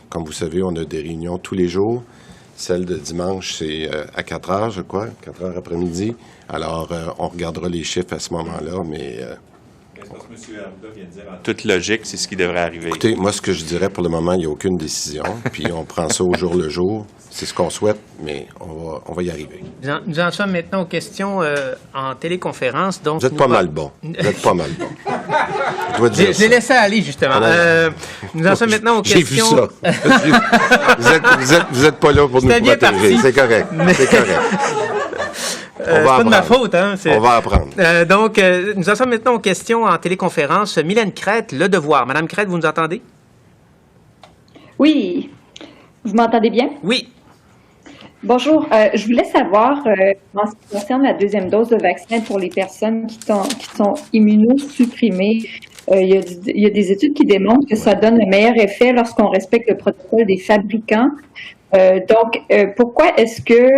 comme vous savez, on a des réunions tous les jours. Celle de dimanche, c'est à 4 heures, je crois, 4 heures après-midi. Alors, on regardera les chiffres à ce moment-là, mais...
Toute logique, c'est ce qui devrait arriver.
Écoutez, moi, ce que je dirais pour le moment, il n'y a aucune décision, puis on prend ça au jour le jour. C'est ce qu'on souhaite, mais on va y arriver.
Nous en sommes maintenant aux questions en téléconférence. Donc
Vous êtes pas mal bon. Vous êtes pas mal bon. Je dois dire
Je l'ai laissé aller, justement. Nous en sommes maintenant aux questions...
J'ai vu ça. Vous êtes pas là pour nous
C'était bien
protéger.
parti.
C'est correct. C'est correct.
C'est pas de ma faute, hein.
On va apprendre.
Donc, nous en sommes maintenant aux questions en téléconférence. Mylène Crête, Le Devoir. Madame Crête, vous nous entendez?
Oui. Vous m'entendez bien?
Oui.
Bonjour. Je voulais savoir, en ce qui concerne la deuxième dose de vaccin pour les personnes qui sont immunosupprimées, il y a des études qui démontrent que ça donne un meilleur effet lorsqu'on respecte le protocole des fabricants. Donc, pourquoi est-ce que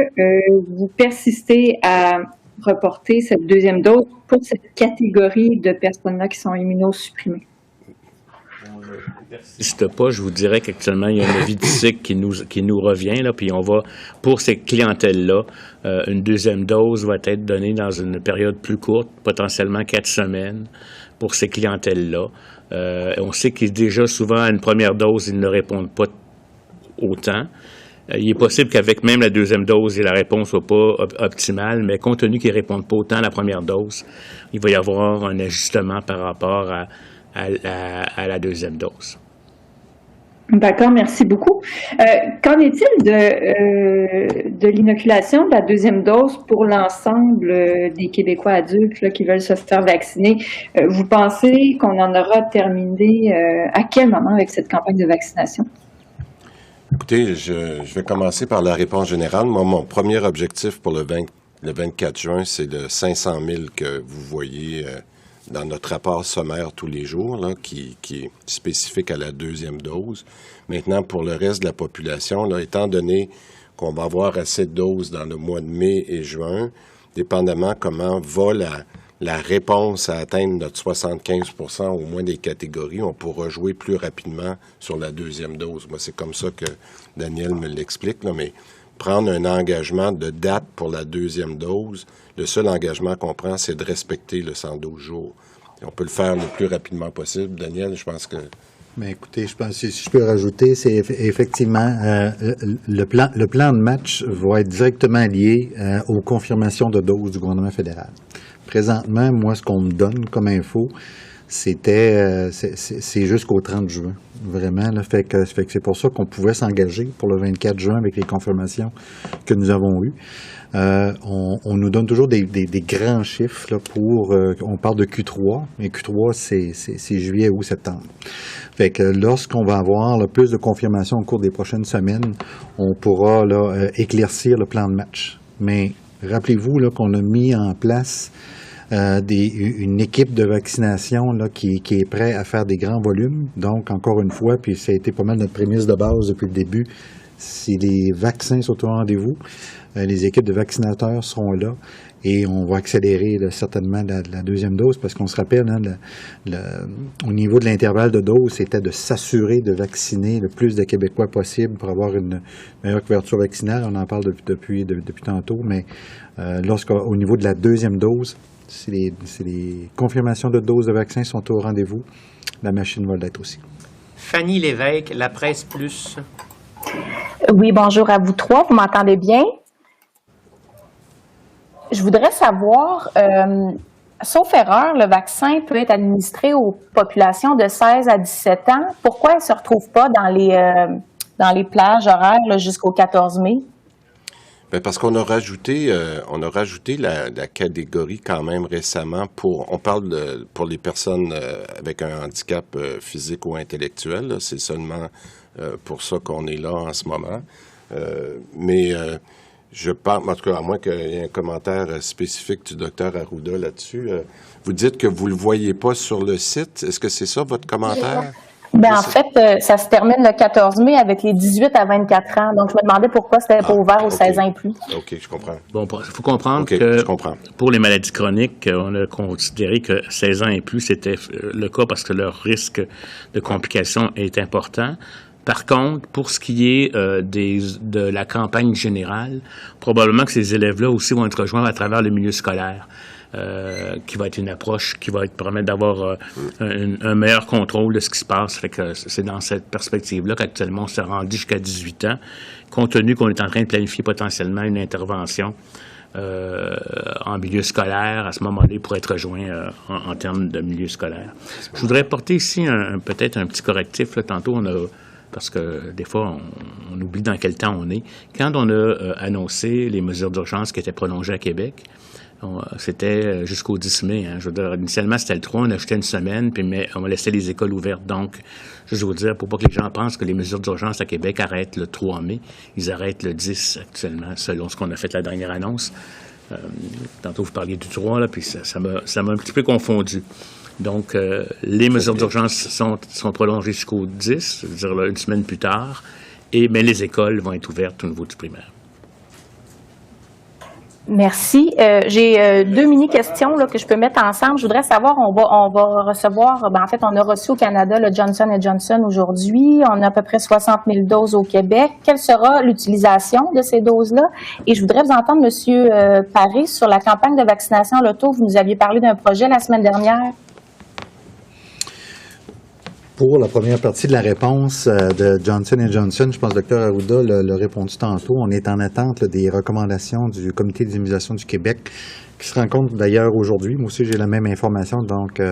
vous persistez à reporter cette deuxième dose pour cette catégorie de personnes-là qui sont immunosupprimées?
n'existe pas, je vous dirais qu'actuellement, il y a un avis de cycle qui nous revient, là, puis on va, pour ces clientèles-là, une deuxième dose va être donnée dans une période plus courte, potentiellement 4 semaines, pour ces clientèles-là. On sait qu'ils déjà souvent, à une première dose, ils ne répondent pas autant. Il est possible qu'avec même la deuxième dose, la réponse ne soit pas optimale, mais compte tenu qu'ils ne répondent pas autant à la première dose, il va y avoir un ajustement par rapport à la deuxième dose.
D'accord, merci beaucoup. Qu'en est-il de l'inoculation de la deuxième dose pour l'ensemble des Québécois adultes là, qui veulent se faire vacciner? Vous pensez qu'on en aura terminé à quel moment avec cette campagne de vaccination?
Écoutez, je vais commencer par la réponse générale. Moi, mon premier objectif pour le 24 juin, c'est de 500 000 que vous voyez dans notre rapport sommaire tous les jours, là, qui est spécifique à la deuxième dose. Maintenant, pour le reste de la population, là, étant donné qu'on va avoir assez de doses dans le mois de mai et juin, dépendamment comment va la réponse à atteindre notre 75 % au moins des catégories, on pourra jouer plus rapidement sur la deuxième dose. Moi, c'est comme ça que Daniel me l'explique, là, mais prendre un engagement de date pour la deuxième dose, le seul engagement qu'on prend, c'est de respecter le 112 jours. Et on peut le faire le plus rapidement possible. Daniel, je pense que...
Mais écoutez, je pense si je peux rajouter, c'est effectivement le plan de match va être directement lié aux confirmations de doses du gouvernement fédéral. Présentement, moi, ce qu'on me donne comme info, c'est jusqu'au 30 juin, vraiment. Là, fait que c'est pour ça qu'on pouvait s'engager pour le 24 juin avec les confirmations que nous avons eues. On nous donne toujours des grands chiffres là, on parle de Q3, mais Q3, c'est juillet ou septembre. Fait que lorsqu'on va avoir là, plus de confirmations au cours des prochaines semaines, on pourra là, éclaircir le plan de match. Mais rappelez-vous là, qu'on a mis en place une équipe de vaccination là, qui est prête à faire des grands volumes. Donc, encore une fois, puis ça a été pas mal notre prémisse de base depuis le début, si les vaccins sont au rendez-vous, les équipes de vaccinateurs seront là et on va accélérer là, certainement la deuxième dose parce qu'on se rappelle, hein, au niveau de l'intervalle de dose, c'était de s'assurer de vacciner le plus de Québécois possible pour avoir une meilleure couverture vaccinale. On en parle depuis tantôt, mais lorsqu'au niveau de la deuxième dose, si les confirmations de doses de vaccins sont au rendez-vous, la machine va l'être aussi.
Fanny Lévesque, La Presse Plus.
Oui, bonjour à vous trois. Vous m'entendez bien? Je voudrais savoir, sauf erreur, le vaccin peut être administré aux populations de 16 à 17 ans. Pourquoi elle ne se retrouve pas dans les plages horaires là, jusqu'au 14 mai?
Bien, parce qu'on a rajouté la catégorie quand même récemment on parle pour les personnes avec un handicap physique ou intellectuel. Là, c'est seulement pour ça qu'on est là en ce moment. Mais je pense, en tout cas, à moins qu'il y ait un commentaire spécifique du docteur Arruda là-dessus, vous dites que vous ne le voyez pas sur le site. Est-ce que c'est ça votre commentaire?
Ben, en fait, ça se termine le 14 mai avec les 18 à 24 ans. Donc, je me demandais pourquoi c'était pas ouvert aux 16 ans et plus.
OK, je comprends.
Bon, il faut comprendre
OK,
que
je comprends.
pour les maladies chroniques, on a considéré que 16 ans et plus, c'était le cas parce que leur risque de complications est important. Par contre, pour ce qui est de la campagne générale, probablement que ces élèves-là aussi vont être rejoints à travers le milieu scolaire. Qui va être une approche qui va permettre d'avoir un meilleur contrôle de ce qui se passe. Fait que c'est dans cette perspective-là qu'actuellement on s'est rendu jusqu'à 18 ans, compte tenu qu'on est en train de planifier potentiellement une intervention en milieu scolaire à ce moment-là pour être rejoint en termes de milieu scolaire. Je voudrais porter ici peut-être un petit correctif. Là, tantôt, parce que des fois, on oublie dans quel temps on est. Quand on a annoncé les mesures d'urgence qui étaient prolongées à Québec, c'était jusqu'au 10 mai. Hein. Je veux dire, initialement, c'était le 3, on ajoutait une semaine, puis on laissait les écoles ouvertes. Donc, juste vous dire, pour pas que les gens pensent que les mesures d'urgence à Québec arrêtent le 3 mai, ils arrêtent le 10 actuellement, selon ce qu'on a fait la dernière annonce. Tantôt, vous parliez du 3, là, puis ça m'a un petit peu confondu. Donc, les mesures d'urgence sont prolongées jusqu'au 10, c'est-à-dire là, une semaine plus tard, mais les écoles vont être ouvertes au niveau du primaire.
Merci. J'ai deux mini-questions là, que je peux mettre ensemble. Je voudrais savoir, on va recevoir, en fait, on a reçu au Canada le Johnson & Johnson aujourd'hui. On a à peu près 60 000 doses au Québec. Quelle sera l'utilisation de ces doses-là? Et je voudrais vous entendre, M. Paré, sur la campagne de vaccination à l'auto. Vous nous aviez parlé d'un projet la semaine dernière.
Pour la première partie de la réponse de Johnson & Johnson, je pense que le Dr Arruda l'a répondu tantôt. On est en attente des recommandations du Comité d'immunisation du Québec, qui se rencontre d'ailleurs aujourd'hui. Moi aussi, j'ai la même information, donc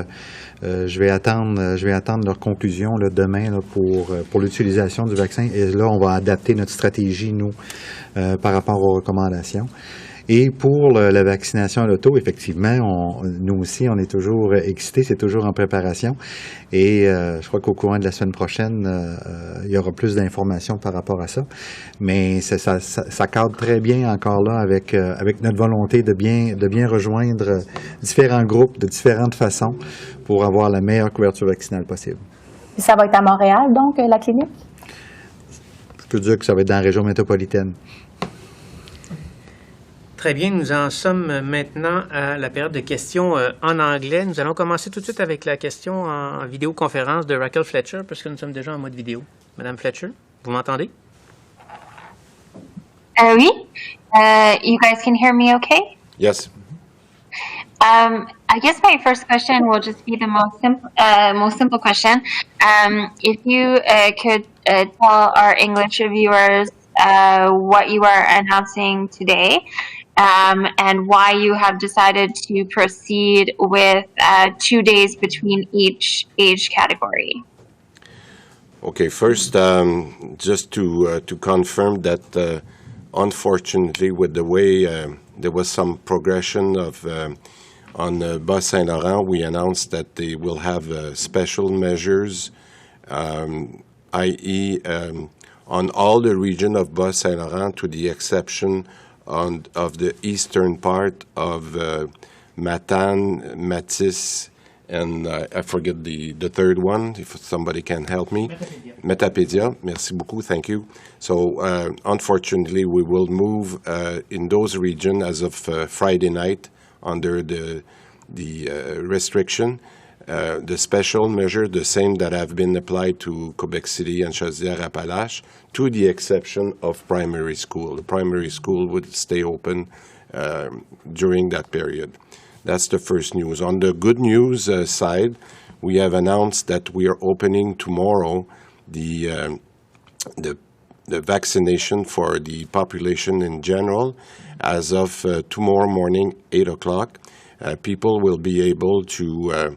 je vais attendre leurs conclusions là, demain là, pour l'utilisation du vaccin. Et là, on va adapter notre stratégie, nous, par rapport aux recommandations. Et pour la vaccination à l'auto, effectivement, nous aussi, on est toujours excités, c'est toujours en préparation. Et je crois qu'au courant de la semaine prochaine, il y aura plus d'informations par rapport à ça. Mais ça cadre très bien encore là avec notre volonté de bien rejoindre différents groupes de différentes façons pour avoir la meilleure couverture vaccinale possible.
Et ça va être à Montréal, donc, la clinique?
Je peux dire que ça va être dans la région métropolitaine.
Très bien, nous en sommes maintenant à la période de questions en anglais. Nous allons commencer tout de suite avec la question en vidéoconférence de Raquel Fletcher, parce que nous sommes déjà en mode vidéo. Madame Fletcher, vous m'entendez?
Oui. You guys can hear me okay?
Yes.
I guess my first question will just be the most simple question. If you could tell our English viewers what you are announcing today, and why you have decided to proceed with 2 days between each age category.
Okay, first, just to confirm that, unfortunately, with the way there was some progression on Bas-Saint-Laurent, we announced that they will have special measures, i.e., on all the region of Bas-Saint-Laurent, to the exception of the eastern part of Matane, Matisse, and I forget the third one, if somebody can help me. Metapédia. Merci beaucoup, thank you. So, unfortunately, we will move in those regions as of Friday night under the restriction. The special measure, the same that have been applied to Quebec City and Chaudière-Appalaches, to the exception of primary school. The primary school would stay open during that period. That's the first news. On the good news side, we have announced that we are opening tomorrow the vaccination for the population in general. As of tomorrow morning, 8 o'clock, people will be able to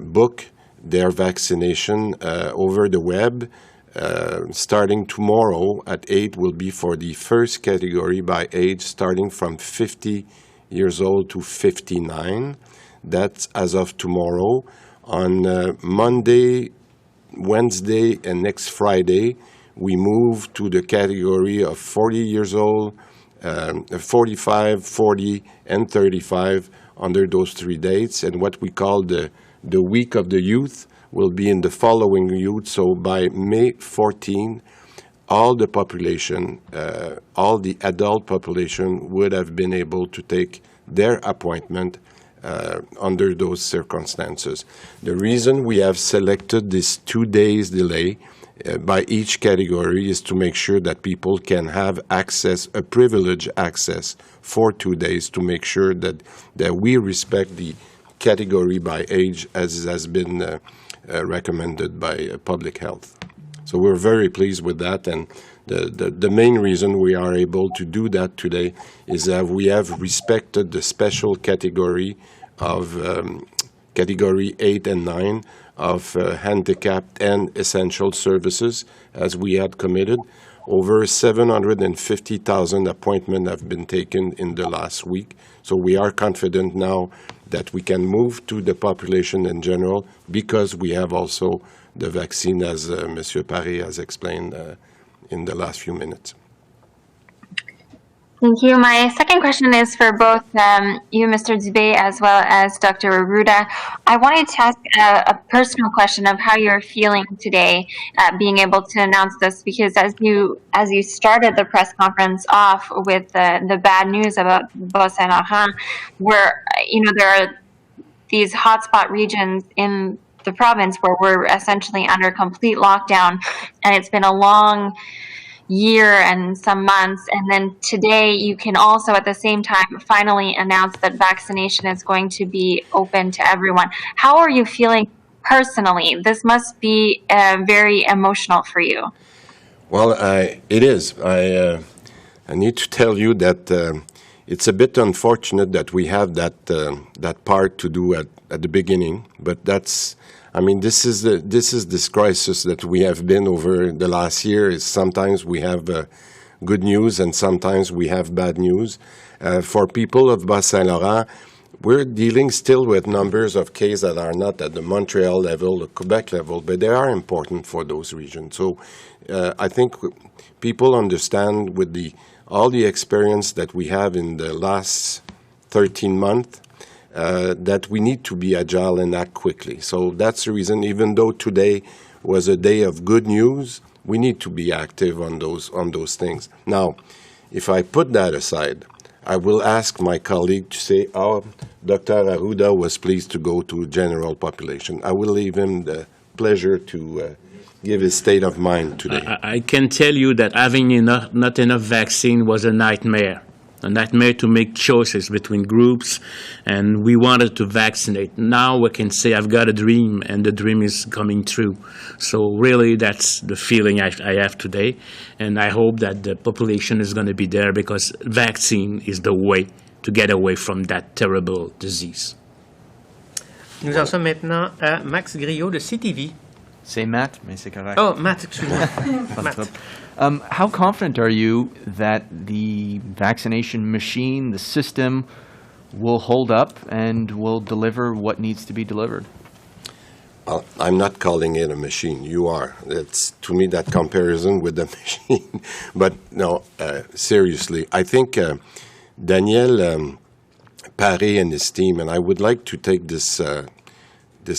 book their vaccination over the web. Starting tomorrow at 8 will be for the first category by age, starting from 50 years old to 59. That's as of tomorrow. On Monday, Wednesday, and next Friday, we move to the category of 40 years old, 45, 40, and 35 under those 3 dates, and what we call the The Week of the Youth will be in the following youth, so by May 14, all the population, all the adult population would have been able to take their appointment under those circumstances. The reason we have selected this 2 days delay by each category is to make sure that people can have access, a privileged access for 2 days, to make sure that we respect the category by age as has been recommended by public health. So we're very pleased with that, and the main reason we are able to do that today is that we have respected the special category of category 8 and 9 of handicapped and essential services, as we had committed. Over 750,000 appointments have been taken in the last week, so we are confident now that we can move to the population in general because we have also the vaccine, as Monsieur Paré has explained in the last few minutes.
Thank you. My second question is for both you, Mr. Dubé, as well as Dr. Arruda. I wanted to ask a personal question of how you're feeling today, being able to announce this, because as you started the press conference off with the bad news about Bas-Saint-Laurent, where there are these hotspot regions in the province where we're essentially under complete lockdown, and it's been a long year and some months, and then today you can also at the same time finally announce that vaccination is going to be open to everyone. How are you feeling personally? This must be very emotional for you.
Well, it is. I need to tell you that it's a bit unfortunate that we have that part to do at the beginning, but that's. I mean, this is this crisis that we have been over the last year. Is sometimes we have good news and sometimes we have bad news. For people of Bas-Saint-Laurent, we're dealing still with numbers of cases that are not at the Montreal level, the Quebec level, but they are important for those regions. So I think people understand with all the experience that we have in the last 13 months, that we need to be agile and act quickly. So that's the reason, even though today was a day of good news, we need to be active on those things. Now, if I put that aside, I will ask my colleague to say, Dr. Arruda was pleased to go to general population. I will leave him the pleasure to give his state of mind today.
I can tell you that having not enough vaccine was a nightmare to make choices between groups, and we wanted to vaccinate. Now we can say I've got a dream, and the dream is coming true. So really that's the feeling I have today, and I hope that the population is going to be there because vaccine is the way to get away from that terrible disease.
Nous en sommes maintenant à Max Griot de CTV.
C'est Matt, mais c'est correct.
Oh, Matt, excuse-moi. Matt.
How confident are you that the vaccination machine, the system, will hold up and will deliver what needs to be delivered?
I'm not calling it a machine. You are. It's, to me, that comparison with the machine. But no, seriously, I think Daniel Paré and his team, and I would like to take this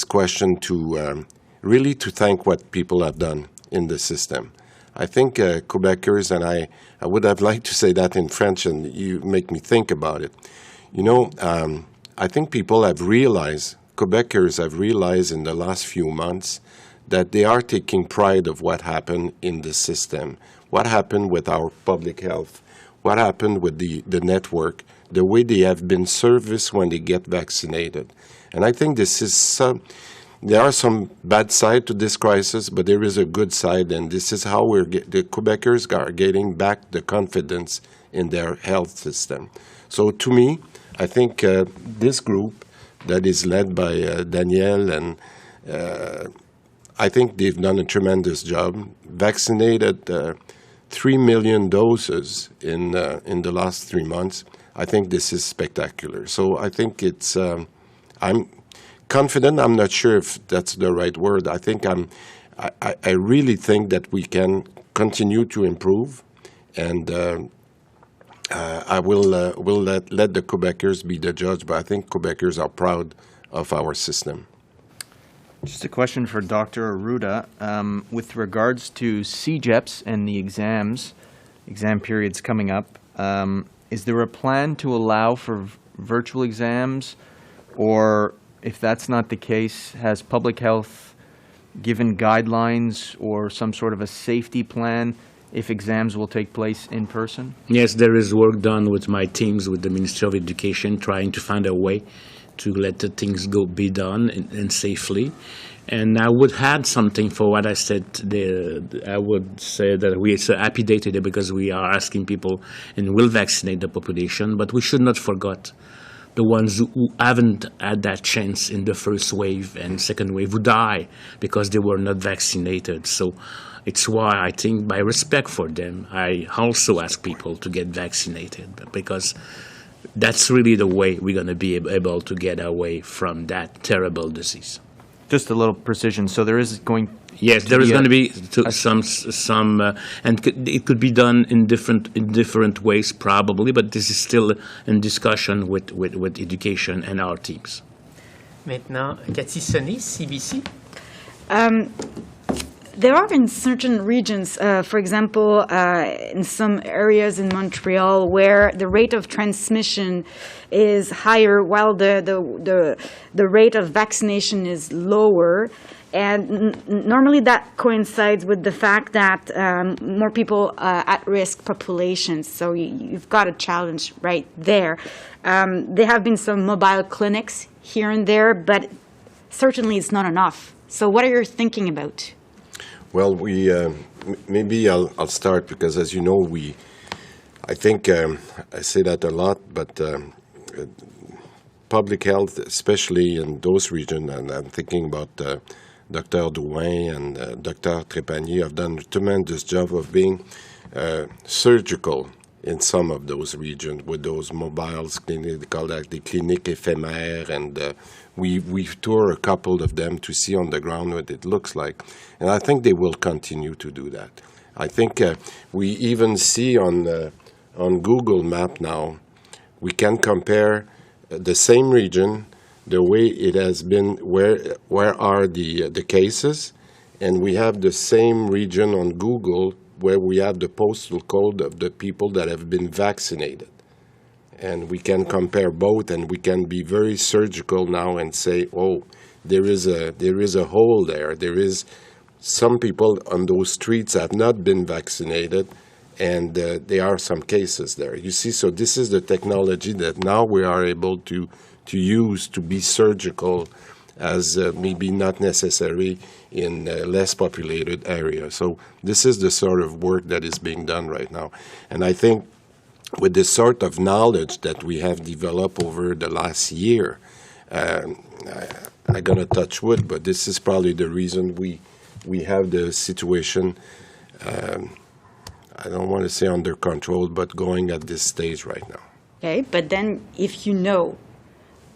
question to really to thank what people have done in the system. I think Quebecers, and I would have liked to say that in French, and you make me think about it. I think people have realized, Quebecers have realized in the last few months that they are taking pride of what happened in the system, what happened with our public health, what happened with the network, the way they have been serviced when they get vaccinated. And I think this is there are some bad side to this crisis, but there is a good side, and this is how the Quebecers are getting back the confidence in their health system. So to me, I think this group that is led by Daniel, and I think they've done a tremendous job. Vaccinated 3 million doses in the last 3 months. I think this is spectacular. So I think it's I'm confident. I'm not sure if that's the right word. I think I really think that we can continue to improve, and I will let the Quebecers be the judge. But I think Quebecers are proud of our system.
Just a question for Dr. Arruda. With regards to CEGEPs and the exam periods coming up, is there a plan to allow for virtual exams? Or if that's not the case, has public health given guidelines or some sort of a safety plan if exams will take place in person?
Yes, there is work done with my teams, with the Ministry of Education, trying to find a way to let the things be done and safely. And I would add something for what I said. I would say that it's a happy day today because we are asking people and will vaccinate the population, but we should not forget the ones who haven't had that chance in the first wave and second wave, who die because they were not vaccinated. So it's why I think, by respect for them, I also ask people to get vaccinated, because that's really the way we're going to be able to get away from that terrible disease.
Just a little precision. So there is going.
Yes, there is going to be some, and it could be done in different ways probably, but this is still in discussion with education and our teams.
Maintenant, Cathy Sonnet, CBC.
There are in certain regions, for example, in some areas in Montreal, where the rate of transmission is higher while the rate of vaccination is lower. And normally that coincides with the fact that more people at-risk populations. So you've got a challenge right there. There have been some mobile clinics here and there, but certainly it's not enough. So what are you thinking about?
Well, maybe I'll start, because as you know, I think I say that a lot, but public health, especially in those regions, and I'm thinking about Dr. Drouin and Dr. Trépanier, have done a tremendous job of being surgical in some of those regions with those mobiles, they call that the cliniques éphémères, and we tour a couple of them to see on the ground what it looks like. And I think they will continue to do that. I think we even see on Google Map now, we can compare the same region, the way it has been, where are the cases, and we have the same region on Google where we have the postal code of the people that have been vaccinated. And we can compare both, and we can be very surgical now and say, oh, there is a hole there. There is some people on those streets have not been vaccinated, and there are some cases there. You see, so this is the technology that now we are able to use to be surgical, as maybe not necessary in less populated areas. So this is the sort of work that is being done right now. And I think with the sort of knowledge that we have developed over the last year, I'm going to touch wood, but this is probably the reason we have the situation, I don't want to say under control, but going at this stage right now.
Okay, but then if you know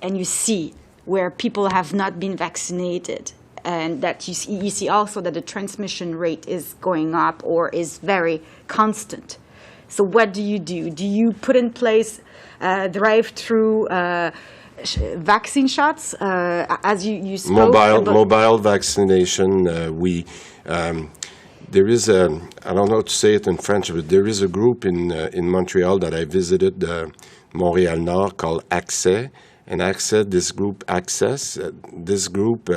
and you see where people have not been vaccinated, and that you see also that the transmission rate is going up or is very constant. So what do? Do you put in place drive-through vaccine shots, as you spoke?
Mobile vaccination. There is I don't know how to say it in French, but there is a group in Montreal that I visited, Montréal Nord, called Accès. And this group,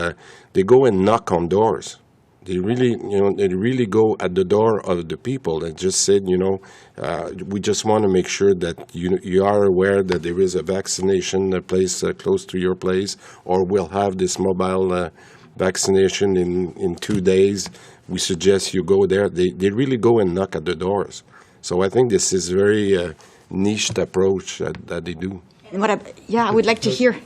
they go and knock on doors. They really go at the door of the people and just said, we just want to make sure that you are aware that there is a vaccination place close to your place, or we'll have this mobile vaccination in 2 days. We suggest you go there. They really go and knock at the doors. So I think this is very niched approach that they do.
And I would like to hear.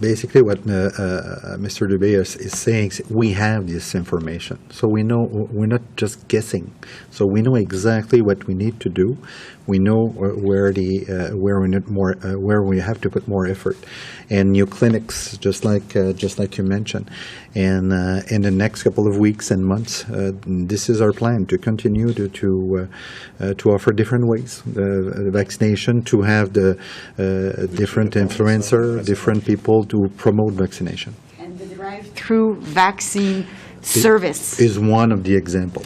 Basically, what Mr. Dubé is saying is we have this information, so we know we're not just guessing. So we know exactly what we need to do. We know where we have to put more effort, and new clinics, just like you mentioned. And in the next couple of weeks and months, this is our plan to continue to offer different ways, the vaccination, to have the different influencer, different people to promote vaccination.
And the drive drive-through vaccine service.
Is one of the example.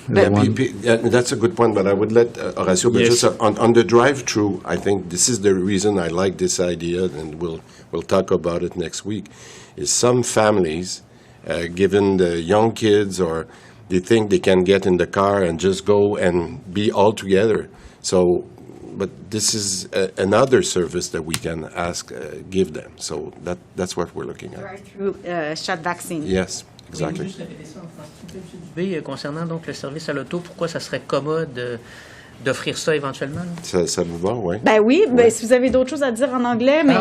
That's a good point, but I would let Horacio, but
Yes.
just on the drive-through, I think this is the reason I like this idea, and we'll talk about it next week, is some families, given the young kids, or they think they can get in the car and just go and be all together. So, but this is another service that we can give them. So that's what we're looking at.
Drive-through shot vaccine.
Yes,
Oui,
exactly.
juste répéter ça en français, M. Dubé, concernant donc le service à l'auto, pourquoi ça serait commode d'offrir ça éventuellement? Là?
Ça vous va, oui?
Ben oui, si vous avez d'autres choses à dire en anglais, mais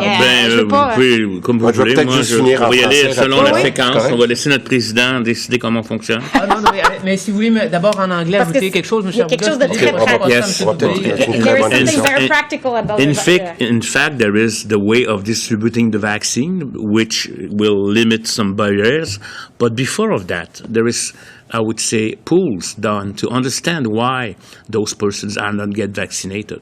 je veux
vous
pas...
pouvez, comme vous
Moi, je vais
voulez,
peut-être
moi,
juste finir
on
en
va y aller
français
selon la
rapidement.
séquence.
Correct.
On va laisser notre président décider comment on fonctionne.
Ah non, mais si vous voulez d'abord en anglais
Parce que
ajouter quelque chose, M.
il y a quelque chose de très
Yes.
On va peut-être mettre une
There
très
is
bonne
something
question.
very practical about
In fact, there is the way of distributing the vaccine, which will limit some barriers. But before of that, there is, I would say, pools done to understand why those persons are not get vaccinated.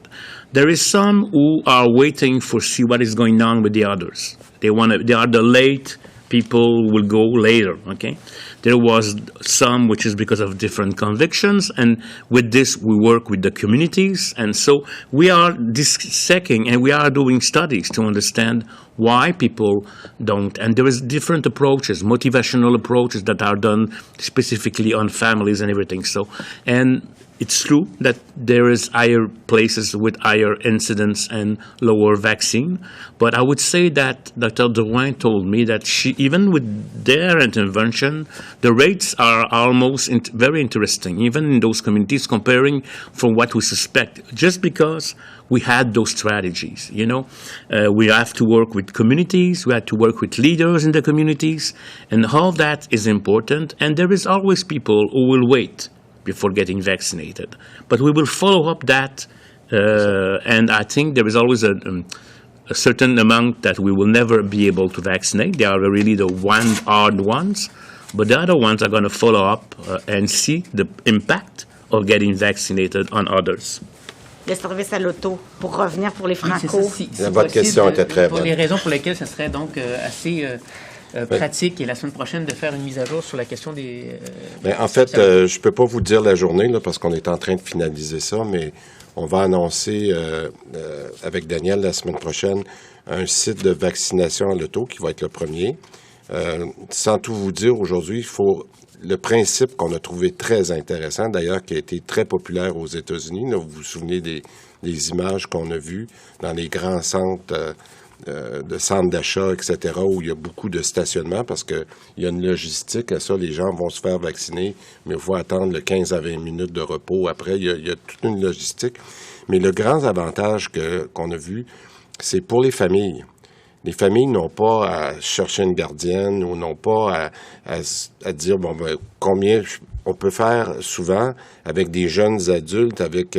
There is some who are waiting for see what is going on with the others. They are the late people who will go later, okay? There was some which is because of different convictions, and with this we work with the communities, and so we are dissecting and we are doing studies to understand why people don't. And there is different approaches, motivational approaches that are done specifically on families and everything. So, and it's true that there is higher places with higher incidence and lower vaccine, but I would say that Dr. Drouin told me that even with their intervention, the rates are almost very interesting, even in those communities, comparing from what we suspect, just because we had those strategies, you know. We have to work with communities, we have to work with leaders in the communities, and all that is important, and there is always people who will wait before getting vaccinated. But we will follow up that, and I think there is always a certain amount that we will never be able to vaccinate. They are really the hard ones, but the other ones are going to follow up and see the impact of getting vaccinated on others.
Le service à l'auto, pour revenir pour les
Oui, c'est
Franco.
ça. Si
Votre
possible,
question était très
pour
bonne.
les raisons pour lesquelles ça serait donc assez pratique et la semaine prochaine de faire une mise à jour sur la question des...
Ben, en fait, je ne peux pas vous dire la journée là, parce qu'on est en train de finaliser ça, mais on va annoncer avec Daniel la semaine prochaine un site de vaccination à l'auto qui va être le premier. Sans tout vous dire aujourd'hui, il faut le principe qu'on a trouvé très intéressant, d'ailleurs, qui a été très populaire aux États-Unis. Là, vous vous souvenez des images qu'on a vues dans les grands centres de centres d'achat, etc., où il y a beaucoup de stationnement parce qu'il y a une logistique à ça. Les gens vont se faire vacciner, mais il faut attendre le 15 à 20 minutes de repos. Après, il y a toute une logistique. Mais le grand avantage qu'on a vu, c'est pour les familles. Les familles n'ont pas à chercher une gardienne ou n'ont pas à dire, bon, ben, combien on peut faire souvent avec des jeunes adultes, avec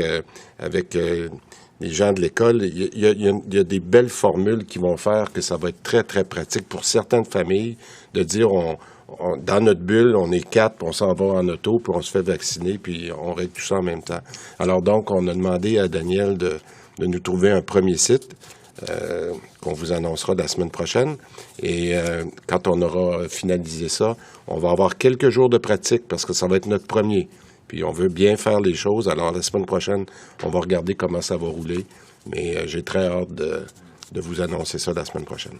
les gens de l'école. Il y a des belles formules qui vont faire que ça va être très, très pratique pour certaines familles de dire, dans notre bulle, on est 4, puis on s'en va en auto, puis on se fait vacciner, puis on règle tout ça en même temps. Alors donc, on a demandé à Daniel de nous trouver un premier site qu'on vous annoncera la semaine prochaine. Et quand on aura finalisé ça, on va avoir quelques jours de pratique parce que ça va être notre premier. Puis on veut bien faire les choses. Alors la semaine prochaine, on va regarder comment ça va rouler. Mais j'ai très hâte de vous annoncer ça la semaine prochaine.